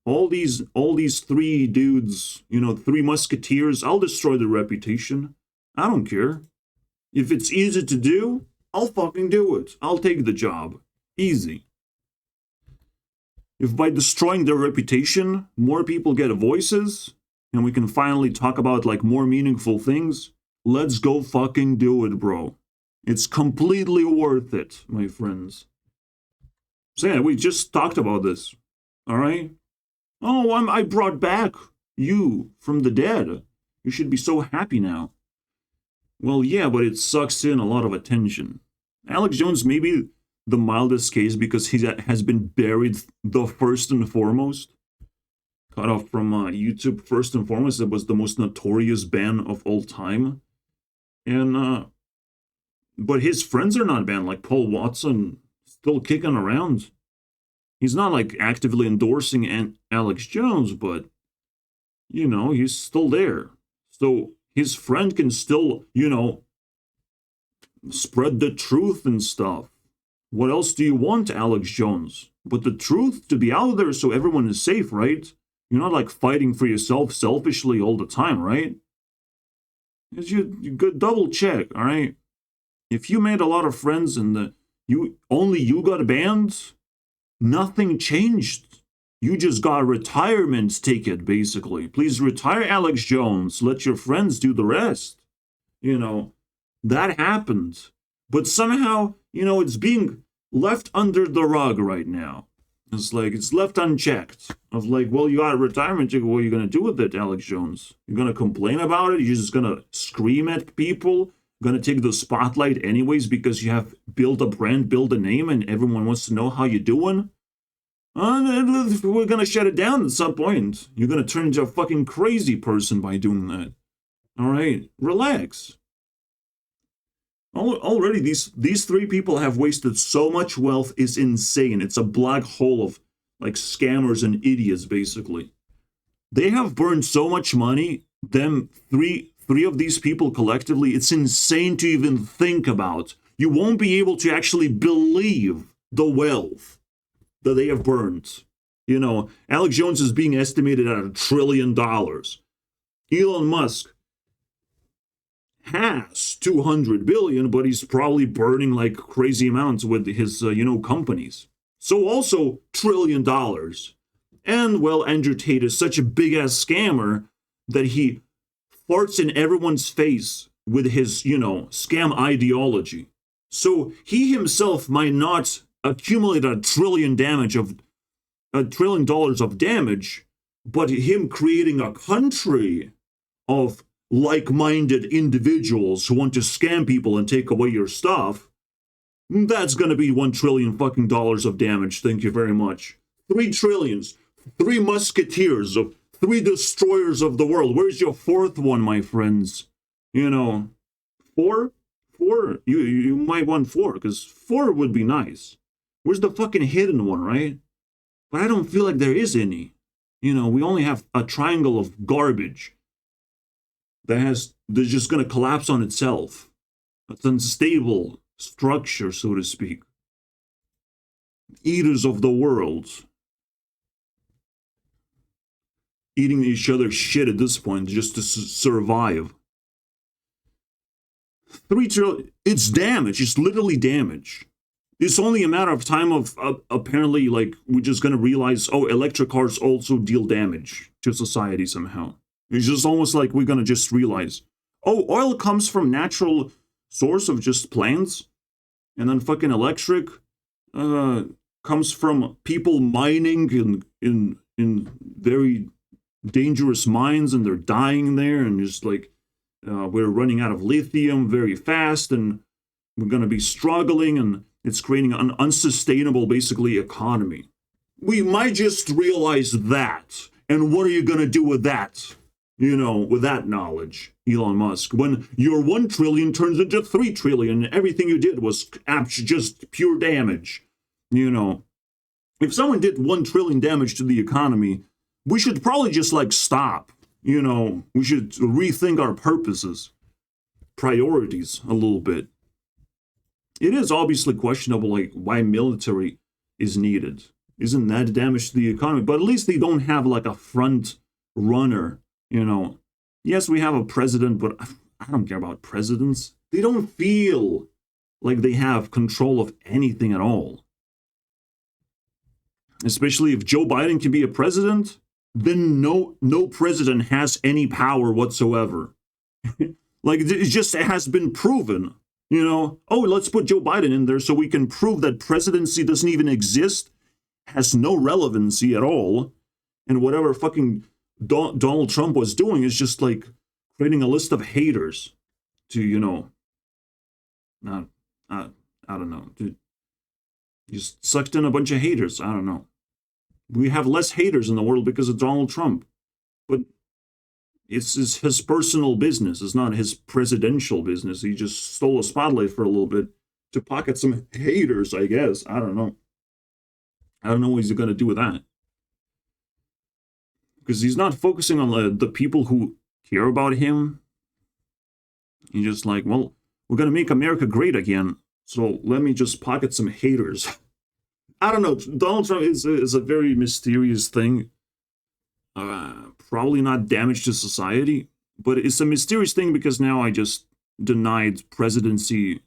all these three dudes, you know, three musketeers. I'll destroy their reputation. I don't care. If it's easy to do, I'll fucking do it. I'll take the job. Easy. If by destroying their reputation, more people get voices, and we can finally talk about like more meaningful things, let's go fucking do it, bro. It's completely worth it, my friends. So yeah, we just talked about this. All right? Oh, I brought back you from the dead. You should be so happy now. Well, yeah, but it sucks in a lot of attention. Alex Jones may be the mildest case because he has been buried the first and foremost. Cut off from YouTube first and foremost. It was the most notorious ban of all time. And, but his friends are not banned, like Paul Watson, still kicking around. He's not like actively endorsing Alex Jones, but, you know, he's still there. So his friend can still, you know, spread the truth and stuff. What else do you want, Alex Jones? But the truth to be out there so everyone is safe, right? You're not like fighting for yourself selfishly all the time, right? You double check, all right? If you made a lot of friends and you got banned, nothing changed. You just got a retirement ticket, basically. Please retire, Alex Jones. Let your friends do the rest. You know, that happened. But somehow, you know, it's being left under the rug right now. It's like, it's left unchecked. Of like, well, you got a retirement ticket. What are you going to do with it, Alex Jones? You're going to complain about it? You're just going to scream at people? Going to take the spotlight anyways because you have built a brand, built a name, and everyone wants to know how you're doing? We're going to shut it down at some point. You're going to turn into a fucking crazy person by doing that. All right, relax. Already, these three people have wasted so much wealth. It's insane. It's a black hole of like scammers and idiots, basically. They have burned so much money. Them three three of these people collectively, it's insane to even think about. You won't be able to actually believe the wealth that they have burned. You know, Alex Jones is being estimated at $1 trillion. Elon Musk has 200 billion, but he's probably burning like crazy amounts with his, companies. So also $1 trillion. And, well, Andrew Tate is such a big-ass scammer that he farts in everyone's face with his, scam ideology. So he himself might not accumulate $1 trillion of damage, but him creating a country of like-minded individuals who want to scam people and take away your stuff, that's going to be $1 trillion fucking dollars of damage. Thank you very much. 3 trillions. 3 musketeers of 3 destroyers of the world. Where's your 4th one, my friends? 4? 4? You might want 4, because 4 would be nice. Where's the fucking hidden one, right? But I don't feel like there is any. We only have a triangle of garbage that's just going to collapse on itself. It's unstable structure, so to speak. Eaters of the world. Eating each other's shit at this point just to survive. 3 trillion, it's damage. It's literally damage. It's only a matter of time of apparently, like, we're just going to realize, electric cars also deal damage to society somehow. It's just almost like we're going to just realize, oil comes from natural source of just plants, and then fucking electric comes from people mining in very dangerous mines, and they're dying there, and just like we're running out of lithium very fast, and we're going to be struggling, and it's creating an unsustainable, basically, economy. We might just realize that, and what are you going to do with that? With that knowledge, Elon Musk, when your 1 trillion turns into 3 trillion, and everything you did was just pure damage. If someone did 1 trillion damage to the economy, we should probably just stop. We should rethink our purposes, priorities a little bit. It is obviously questionable, why military is needed. Isn't that damage to the economy? But at least they don't have a front runner. Yes, we have a president, but I don't care about presidents. They don't feel like they have control of anything at all. Especially if Joe Biden can be a president, then no president has any power whatsoever. It has been proven, let's put Joe Biden in there so we can prove that presidency doesn't even exist, has no relevancy at all, and whatever fucking Donald Trump was doing is just creating a list of haters to, I don't know, just sucked in a bunch of haters. I don't know. We have less haters in the world because of Donald Trump, but it's his personal business. It's not his presidential business. He just stole a spotlight for a little bit to pocket some haters, I guess. I don't know. I don't know what he's going to do with that. Because he's not focusing on the people who care about him. He's just we're going to make America great again, so let me just pocket some haters. I don't know. Donald Trump is a very mysterious thing. Probably not damage to society, but it's a mysterious thing because now I just denied presidency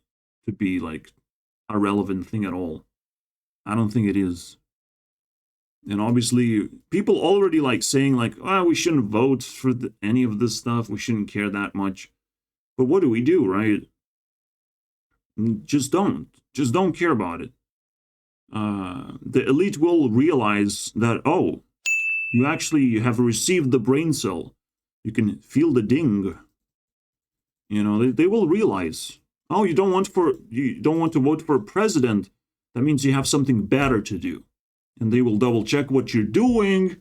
to be a relevant thing at all. I don't think it is. And obviously, people already saying we shouldn't vote for any of this stuff. We shouldn't care that much. But what do we do, right? Just don't. Just don't care about it. The elite will realize that, you actually have received the brain cell. You can feel the ding. They will realize, you don't want to vote for a president. That means you have something better to do. And they will double check what you're doing,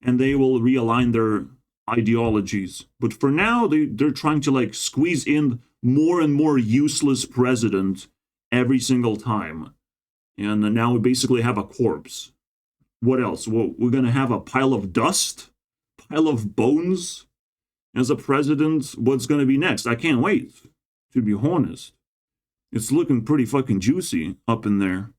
and they will realign their ideologies. But for now, they're trying to squeeze in more and more useless president every single time. And now we basically have a corpse. What else? Well, we're going to have a pile of dust? Pile of bones? as a president, what's going to be next. I can't wait, to be honest. It's looking pretty fucking juicy up in there.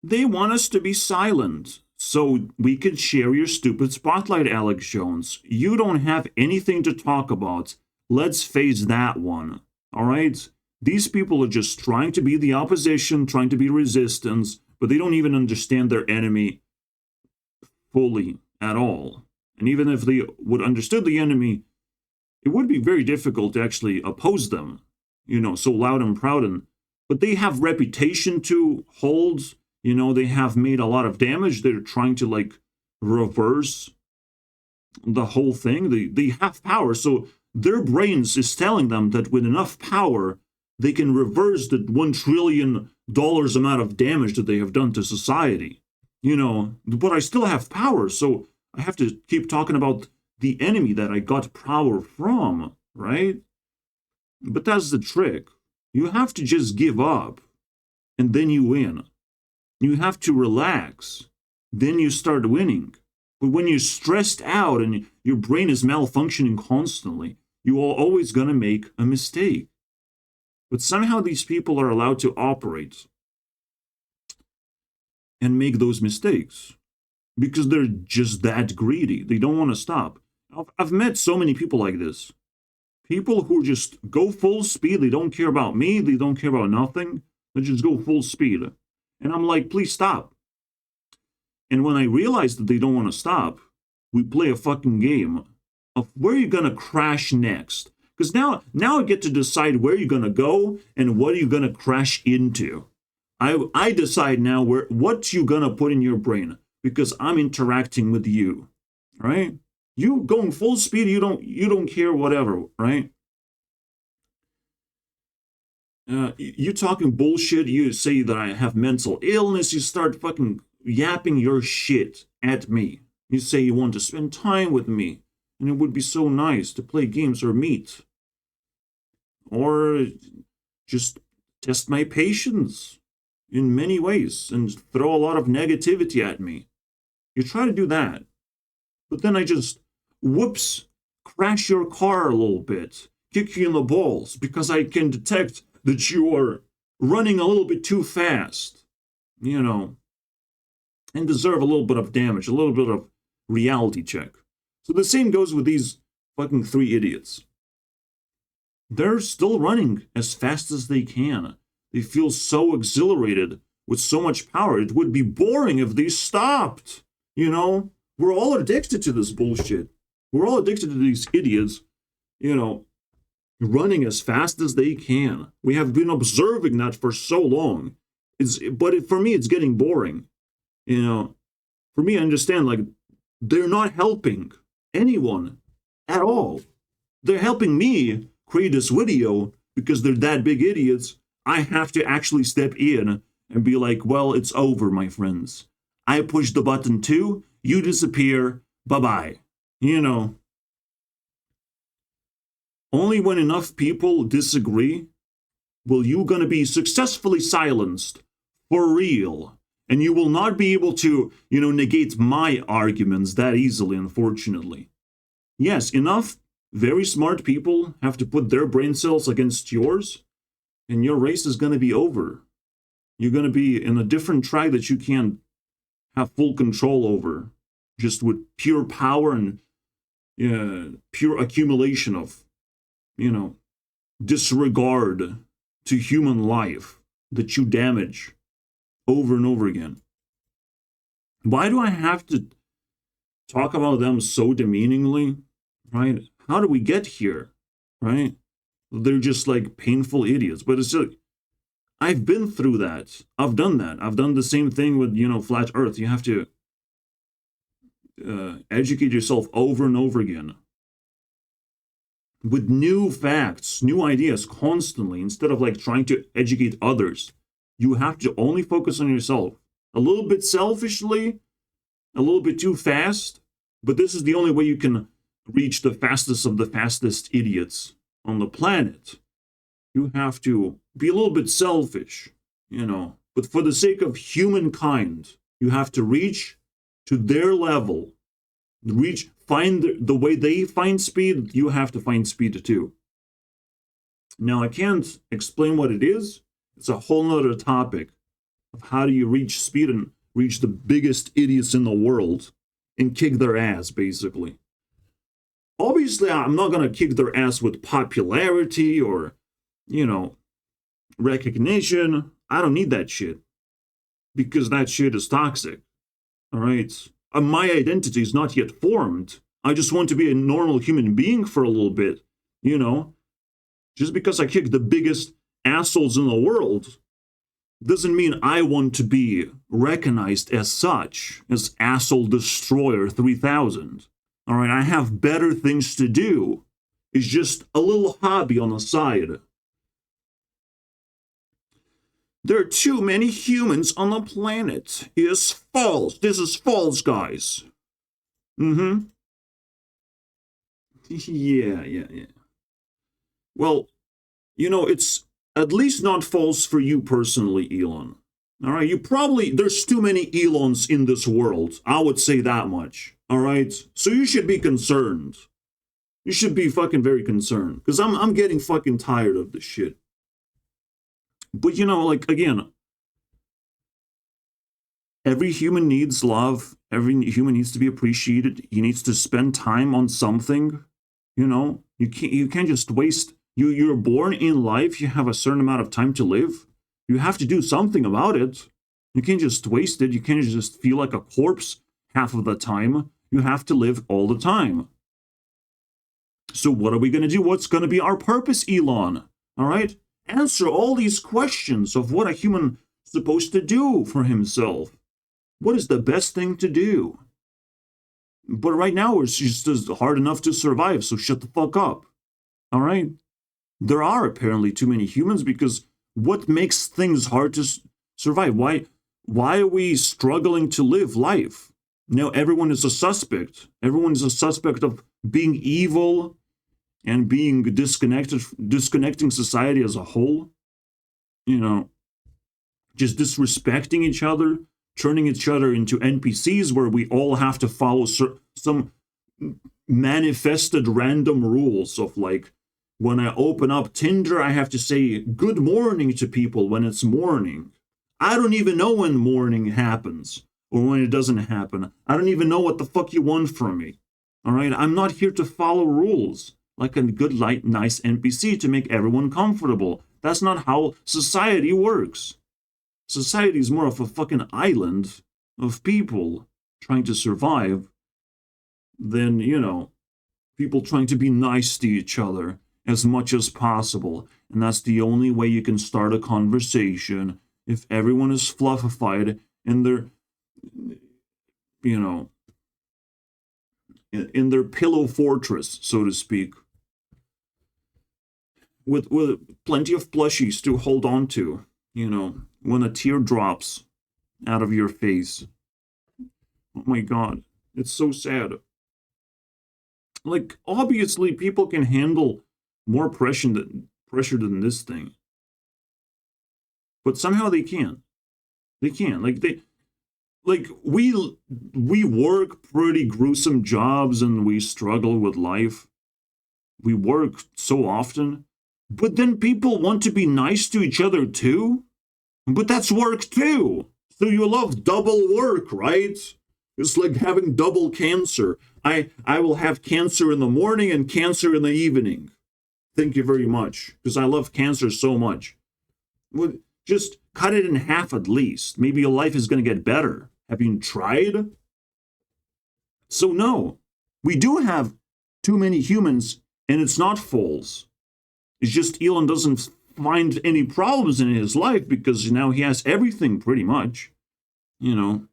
They want us to be silent so we could share your stupid spotlight, Alex Jones. You don't have anything to talk about. Let's face that one. All right? These people are just trying to be the opposition, trying to be resistance, but they don't even understand their enemy fully at all. And even if they would understood the enemy, it would be very difficult to actually oppose them, you know, so loud and proud. But they have reputation to hold. You know, they have made a lot of damage. They're trying to, like, reverse the whole thing. They have power. So their brains is telling them that with enough power, they can reverse the $1 trillion amount of damage that they have done to society. You know, but I still have power. So I have to keep talking about the enemy that I got power from, right? But that's the trick. You have to just give up, and then you win. You have to relax, then you start winning. But when you're stressed out and your brain is malfunctioning constantly, you are always going to make a mistake. But somehow these people are allowed to operate and make those mistakes because they're just that greedy. They don't want to stop. I've met so many people like this. People who just go full speed. They don't care about me. They don't care about nothing. They just go full speed. And I'm like, please stop. And when I realize that they don't want to stop, we play a fucking game of where you're going to crash next. Because now I get to decide where you're going to go and what you're going to crash into. I decide now what you're going to put in your brain because I'm interacting with you, right? You going full speed, you don't care, whatever, right? You talking bullshit, you say that I have mental illness, you start fucking yapping your shit at me. You say you want to spend time with me, and it would be so nice to play games or meet. Or just test my patience in many ways and throw a lot of negativity at me. You try to do that, but then I just, whoops, crash your car a little bit, kick you in the balls, because I can detect that you are running a little bit too fast, you know, and deserve a little bit of damage, a little bit of reality check. So the same goes with these fucking three idiots. They're still running as fast as they can. They feel so exhilarated with so much power. It would be boring if they stopped, you know? We're all addicted to this bullshit. We're all addicted to these idiots, you know, running as fast as they can. We have been observing that for so long. For me, it's getting boring. You know, for me, I understand, like, they're not helping anyone at all. They're helping me create this video because they're that big idiots. I have to actually step in and be like, well, it's over, my friends. I push the button too. You disappear. Bye-bye. You know, only when enough people disagree will you going to be successfully silenced for real. And you will not be able to, you know, negate my arguments that easily, unfortunately. Yes, enough very smart people have to put their brain cells against yours, and your race is going to be over. You're going to be in a different track that you can't have full control over, just with pure power and pure accumulation of, you know, disregard to human life that you damage over and over again. Why do I have to talk about them so demeaningly, right? How do we get here, right? They're just like painful idiots. But it's like, I've been through that. I've done that. I've done the same thing with, you know, flat earth. You have to educate yourself over and over again with new facts, new ideas constantly, instead of like trying to educate others. You have to only focus on yourself. A little bit selfishly, a little bit too fast, but this is the only way you can reach the fastest of the fastest idiots on the planet. You have to be a little bit selfish, you know, but for the sake of humankind, you have to reach to their level find the way they find speed, you have to find speed too. Now, I can't explain what it is. It's a whole nother topic of how do you reach speed and reach the biggest idiots in the world and kick their ass, basically. Obviously, I'm not going to kick their ass with popularity or, recognition. I don't need that shit. Because that shit is toxic. All right? My identity is not yet formed. I just want to be a normal human being for a little bit, Just because I kick the biggest assholes in the world doesn't mean I want to be recognized as such, as Asshole Destroyer 3000. All right, I have better things to do. It's just a little hobby on the side. There are too many humans on the planet. It's false. This is false, guys. Yeah. Well, it's at least not false for you personally, Elon. All right, there's too many Elons in this world. I would say that much. All right, so you should be concerned. You should be fucking very concerned. Because I'm getting fucking tired of this shit. But again, every human needs love. Every human needs to be appreciated. He needs to spend time on something. You can't just waste. You're born in life. You have a certain amount of time to live. You have to do something about it. You can't just waste it. You can't just feel like a corpse half of the time. You have to live all the time. So what are we going to do? What's going to be our purpose, Elon? All right? Answer all these questions of what a human is supposed to do for himself. What is the best thing to do? But right now, it's just hard enough to survive, so shut the fuck up. All right? There are apparently too many humans because what makes things hard to survive? Why are we struggling to live life? Now everyone is a suspect. Everyone is a suspect of being evil and being disconnecting society as a whole. Just disrespecting each other, turning each other into NPCs where we all have to follow some manifested random rules of like, when I open up Tinder, I have to say good morning to people when it's morning. I don't even know when morning happens or when it doesn't happen. I don't even know what the fuck you want from me. All right? I'm not here to follow rules like a good, nice NPC to make everyone comfortable. That's not how society works. Society is more of a fucking island of people trying to survive than, people trying to be nice to each other as much as possible. And that's the only way you can start a conversation if everyone is fluffified and they're, in their pillow fortress, so to speak. With plenty of plushies to hold on to, when a tear drops out of your face. Oh my God, it's so sad. Like, obviously, people can handle more pressure than this thing. But somehow they can't. They can't. We work pretty gruesome jobs and we struggle with life. We work so often. But then people want to be nice to each other too? But that's work too. So you love double work, right? It's like having double cancer. I will have cancer in the morning and cancer in the evening. Thank you very much. Because I love cancer so much. Well, just cut it in half at least. Maybe your life is going to get better. Have you tried? So no, we do have too many humans, and it's not false. It's just Elon doesn't find any problems in his life because now he has everything pretty much. You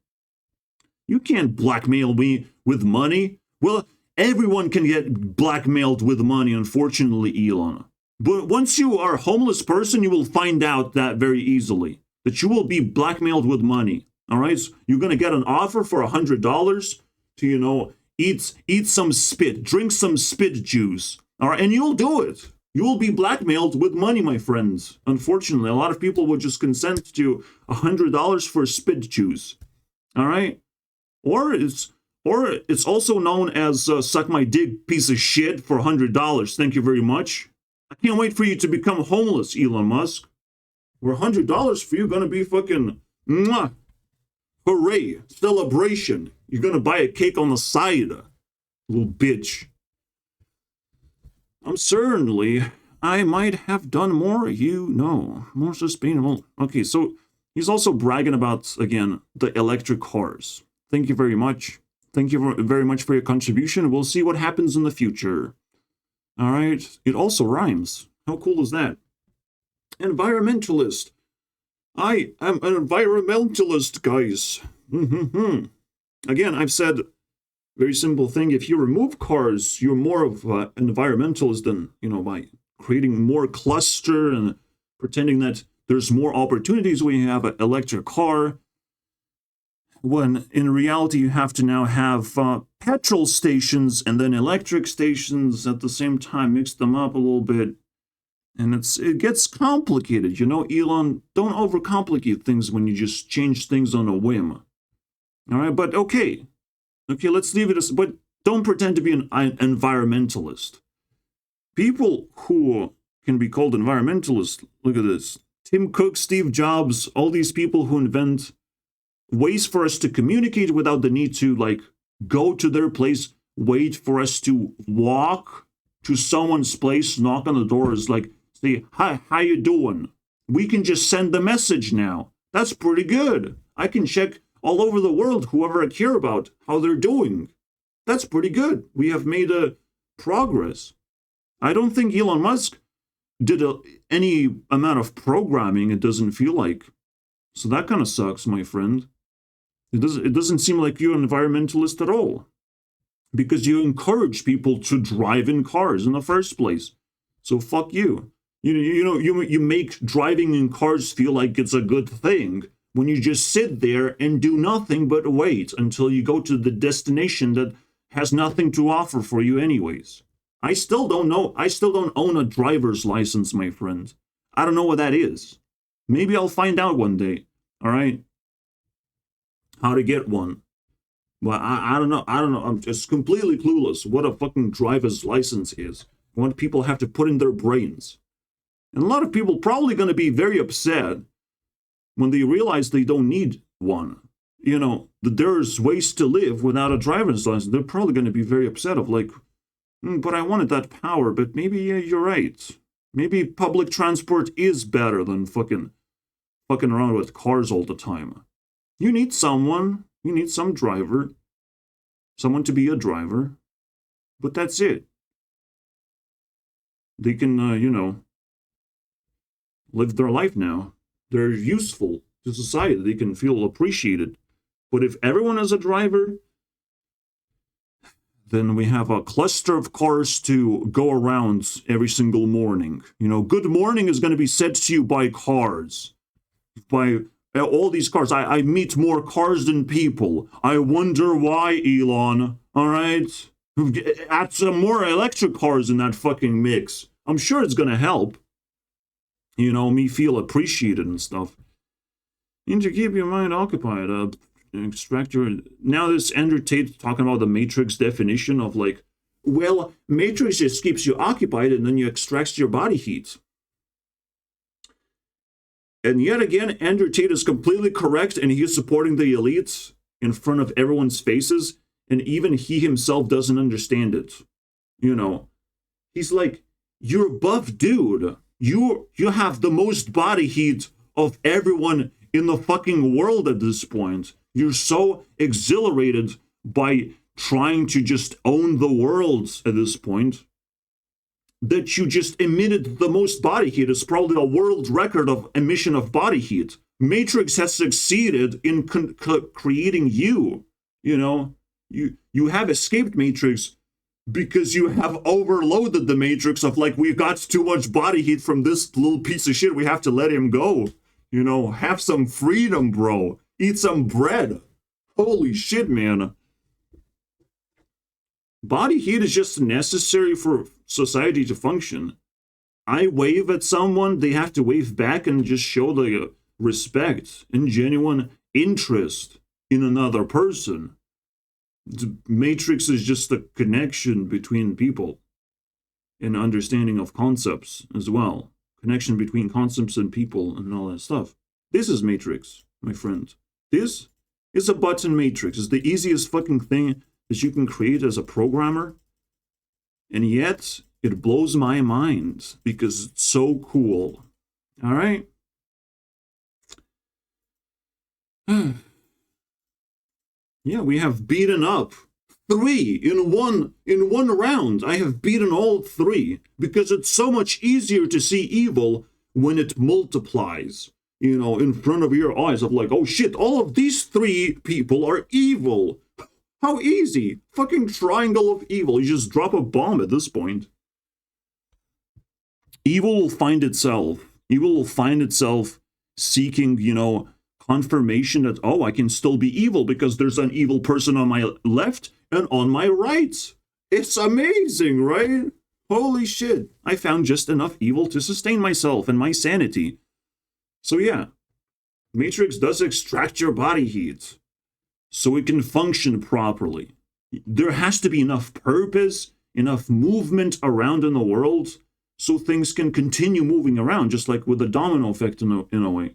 can't blackmail me with money. Well, everyone can get blackmailed with money, unfortunately, Elon. But once you are a homeless person, you will find out that very easily, that you will be blackmailed with money. All right? So you're going to get an offer for $100 to, eat some spit, drink some spit juice. All right? And you'll do it. You will be blackmailed with money, my friends. Unfortunately, a lot of people will just consent to $100 for spit juice. All right? Or Or it's also known as suck my dick piece of shit for $100. Thank you very much. I can't wait for you to become homeless, Elon Musk. Where $100 for you gonna be fucking mwah, hooray, celebration. You're gonna buy a cake on the side, little bitch. Certainly, I might have done more, more sustainable. Okay, so he's also bragging about, again, the electric cars. Thank you very much. Thank you very much for your contribution. We'll see what happens in the future. All right. It also rhymes. How cool is that? Environmentalist. I am an environmentalist, guys. Again, I've said, very simple thing. If you remove cars, you're more of an environmentalist than, by creating more cluster and pretending that there's more opportunities when you have an electric car. When in reality, you have to now have petrol stations and then electric stations at the same time, mix them up a little bit. And it gets complicated. Elon, don't overcomplicate things when you just change things on a whim. All right, but okay, let's leave it as, but don't pretend to be an environmentalist. People who can be called environmentalists, look at this. Tim Cook, Steve Jobs, all these people who invent ways for us to communicate without the need to, go to their place, wait for us to walk to someone's place, knock on the doors, say, hi, how you doing? We can just send the message now. That's pretty good. I can check all over the world, whoever I care about, how they're doing. That's pretty good. We have made a progress. I don't think Elon Musk did any amount of programming, it doesn't feel like. So that kind of sucks, my friend. It doesn't seem like you're an environmentalist at all. Because you encourage people to drive in cars in the first place. So fuck you. You make driving in cars feel like it's a good thing when you just sit there and do nothing but wait until you go to the destination that has nothing to offer for you anyways. I still don't know. I still don't own a driver's license, my friend. I don't know what that is. Maybe I'll find out one day. All right? How to get one. Well, I don't know. I'm just completely clueless what a fucking driver's license is. What people have to put in their brains. And a lot of people probably going to be very upset when they realize they don't need one. That there's ways to live without a driver's license. They're probably going to be very upset of but I wanted that power, but maybe you're right. Maybe public transport is better than fucking around with cars all the time. You need someone. You need some driver. Someone to be a driver. But that's it. They can, live their life now. They're useful to society. They can feel appreciated. But if everyone is a driver, then we have a cluster of cars to go around every single morning. Good morning is going to be said to you by cars. By all these cars. I meet more cars than people. I wonder why, Elon. All right? Add some more electric cars in that fucking mix. I'm sure it's going to help. Me feel appreciated and stuff. And to keep your mind occupied. Extract your... Now this Andrew Tate talking about the Matrix definition of Matrix just keeps you occupied and then you extract your body heat. And yet again, Andrew Tate is completely correct and he's supporting the elites in front of everyone's faces. And even he himself doesn't understand it. He's like, you're a buff dude. You have the most body heat of everyone in the fucking world at this point. You're so exhilarated by trying to just own the world at this point that you just emitted the most body heat. It's probably a world record of emission of body heat. Matrix has succeeded in creating you. You have escaped Matrix because you have overloaded the Matrix of we've got too much body heat from this little piece of shit. We have to let him go. Have some freedom, bro. Eat some bread. Holy shit, man. Body heat is just necessary for society to function. I wave at someone, they have to wave back and just show the respect and genuine interest in another person. The Matrix is just a connection between people and understanding of concepts as well. Connection between concepts and people and all that stuff. This is Matrix, my friend. This is a button matrix. It's the easiest fucking thing that you can create as a programmer. And yet, it blows my mind because it's so cool. All right? Yeah, we have beaten up 3 in one round. I have beaten all 3 because it's so much easier to see evil when it multiplies, you know, in front of your eyes of like, oh shit, all of these 3 people are evil. How easy. Fucking triangle of evil. You just drop a bomb at this point. Evil will find itself. Evil will find itself seeking, you know, confirmation that, oh, I can still be evil because there's an evil person on my left and on my right. It's amazing, right? Holy shit. I found just enough evil to sustain myself and my sanity. So yeah, Matrix does extract your body heat so it can function properly. There has to be enough purpose, enough movement around in the world so things can continue moving around, just like with the domino effect in a way.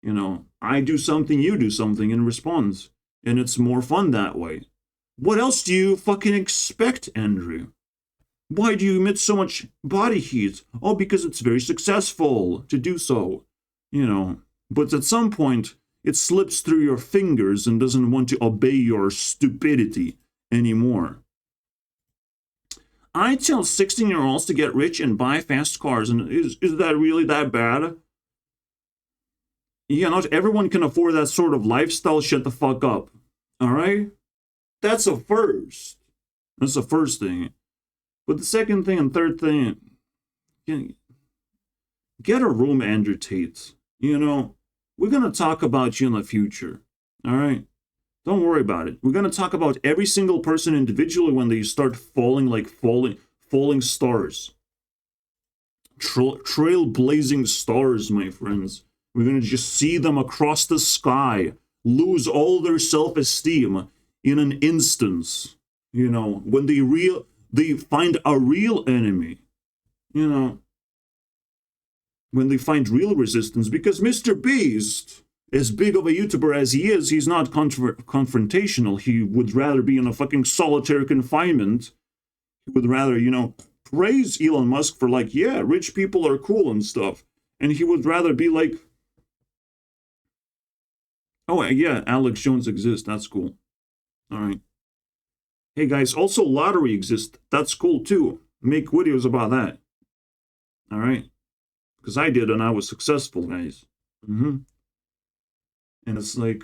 You know, I do something, you do something in response, and it's more fun that way. What else do you fucking expect, Andrew? Why do you emit so much body heat? Oh, because it's very successful to do so, you know. But at some point, it slips through your fingers and doesn't want to obey your stupidity anymore. I tell 16-year-olds to get rich and buy fast cars, and is that really that bad? Yeah, not everyone can afford that sort of lifestyle. Shut the fuck up. All right? That's a first. That's the first thing. But the second thing and third thing, get a room, Andrew Tate. You know, we're going to talk about you in the future. All right? Don't worry about it. We're going to talk about every single person individually when they start falling like falling stars. Trailblazing stars, my friends. We're going to just see them across the sky, lose all their self-esteem in an instance. You know, when they find a real enemy. You know, when they find real resistance. Because Mr. Beast, as big of a YouTuber as he is, he's not confrontational. He would rather be in a fucking solitary confinement. He would rather, you know, praise Elon Musk for like, yeah, rich people are cool and stuff. And he would rather be like, oh, yeah, Alex Jones exists. That's cool. All right. Hey, guys, also lottery exists. That's cool, too. Make videos about that. All right. Because I did, and I was successful, guys. And it's like,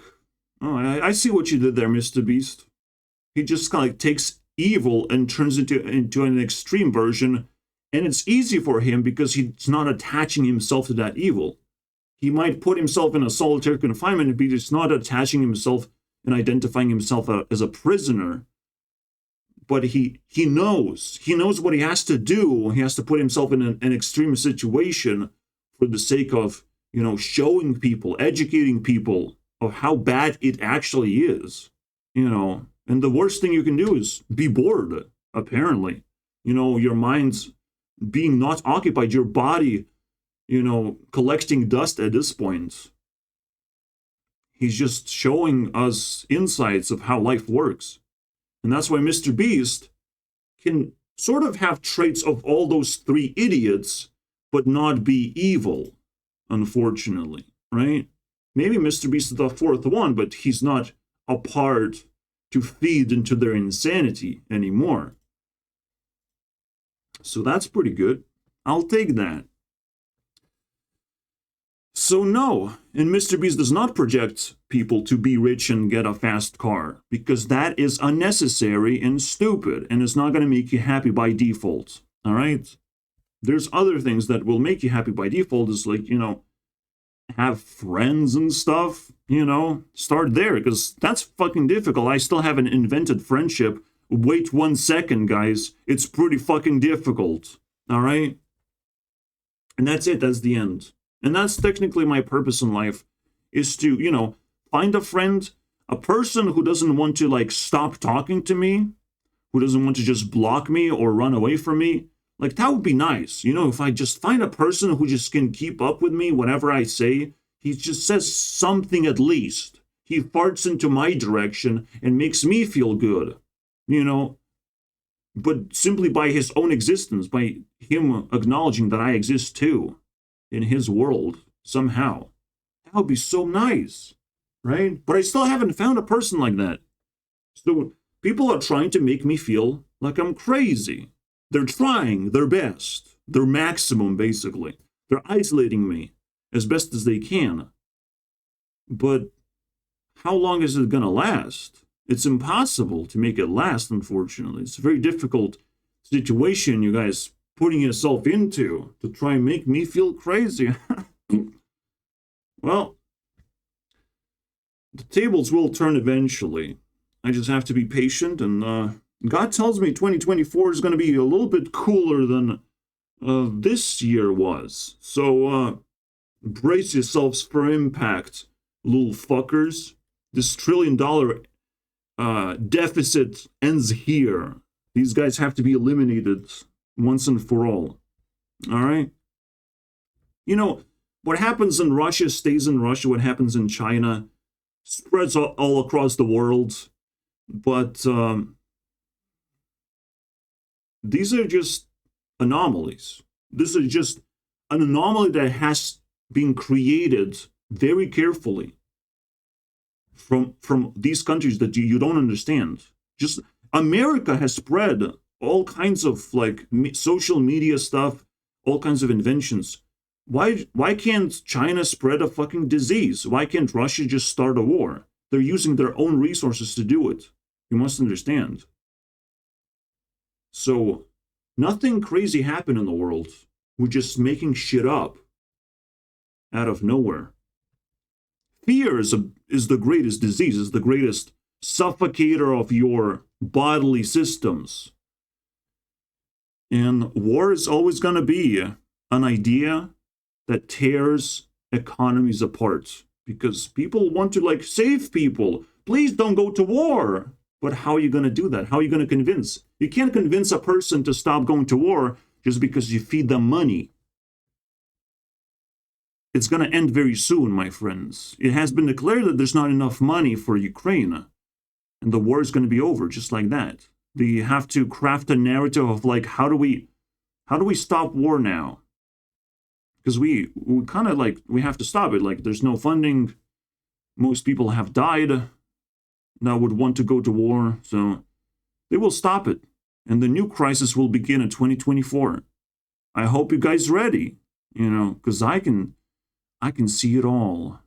oh, I see what you did there, Mr. Beast. He just kind of like takes evil and turns it into an extreme version. And it's easy for him because he's not attaching himself to that evil. He might put himself in a solitary confinement, but he's not attaching himself and identifying himself as a prisoner. But he knows what he has to do. He has to put himself in an extreme situation for the sake of, you know, showing people, educating people of how bad it actually is, you know. And the worst thing you can do is be bored, apparently. You know, your mind's being not occupied, your body, you know, collecting dust at this point. He's just showing us insights of how life works. And that's why Mr. Beast can sort of have traits of all those 3 idiots, but not be evil, unfortunately, right? Maybe Mr. Beast is the 4th one, but he's not a part to feed into their insanity anymore. So that's pretty good. I'll take that. So no, and Mr. Beast does not project people to be rich and get a fast car, because that is unnecessary and stupid, and it's not going to make you happy by default, all right? There's other things that will make you happy by default, is like, you know, have friends and stuff, you know, start there, because that's fucking difficult. I still haven't invented friendship. Wait 1 second, guys. It's pretty fucking difficult, all right? And that's it, that's the end. And that's technically my purpose in life, is to, you know, find a friend. A person who doesn't want to like stop talking to me, who doesn't want to just block me or run away from me, like that would be nice. You know, if I just find a person who just can keep up with me, whatever I say, he just says something at least. He farts into my direction and makes me feel good, you know, but simply by his own existence, by him acknowledging that I exist too in his world somehow. That would be so nice, right? But I still haven't found a person like that. So people are trying to make me feel like I'm crazy. They're trying their best, their maximum, basically. They're isolating me as best as they can. But how long is it going to last? It's impossible to make it last, unfortunately. It's a very difficult situation you guys putting yourself into to try and make me feel crazy. Well, the tables will turn eventually. I just have to be patient, and God tells me 2024 is going to be a little bit cooler than this year was. So brace yourselves for impact, little fuckers. This $1 trillion deficit ends here. These guys have to be eliminated once and for all. All right? You know, what happens in Russia stays in Russia. What happens in China spreads all across the world. But these are just anomalies. This is just an anomaly that has been created very carefully from these countries that you don't understand. Just America has spread all kinds of like social media stuff, all kinds of inventions. Why can't China spread a fucking disease? Why can't Russia just start a war? They're using their own resources to do it. You must understand. So nothing crazy happened in the world. We're just making shit up out of nowhere. Fear is the greatest disease, is the greatest suffocator of your bodily systems. And war is always going to be an idea that tears economies apart. Because people want to like save people. Please don't go to war. But how are you going to do that? How are you going to convince? You can't convince a person to stop going to war just because you feed them money. It's going to end very soon, my friends. It has been declared that there's not enough money for Ukraine. And the war is going to be over just like that. They have to craft a narrative of like, how do we stop war now? Because we kind of like, we have to stop it. Like, there's no funding. Most people have died that would want to go to war. So they will stop it. And the new crisis will begin in 2024. I hope you guys ready, you know, because I can see it all.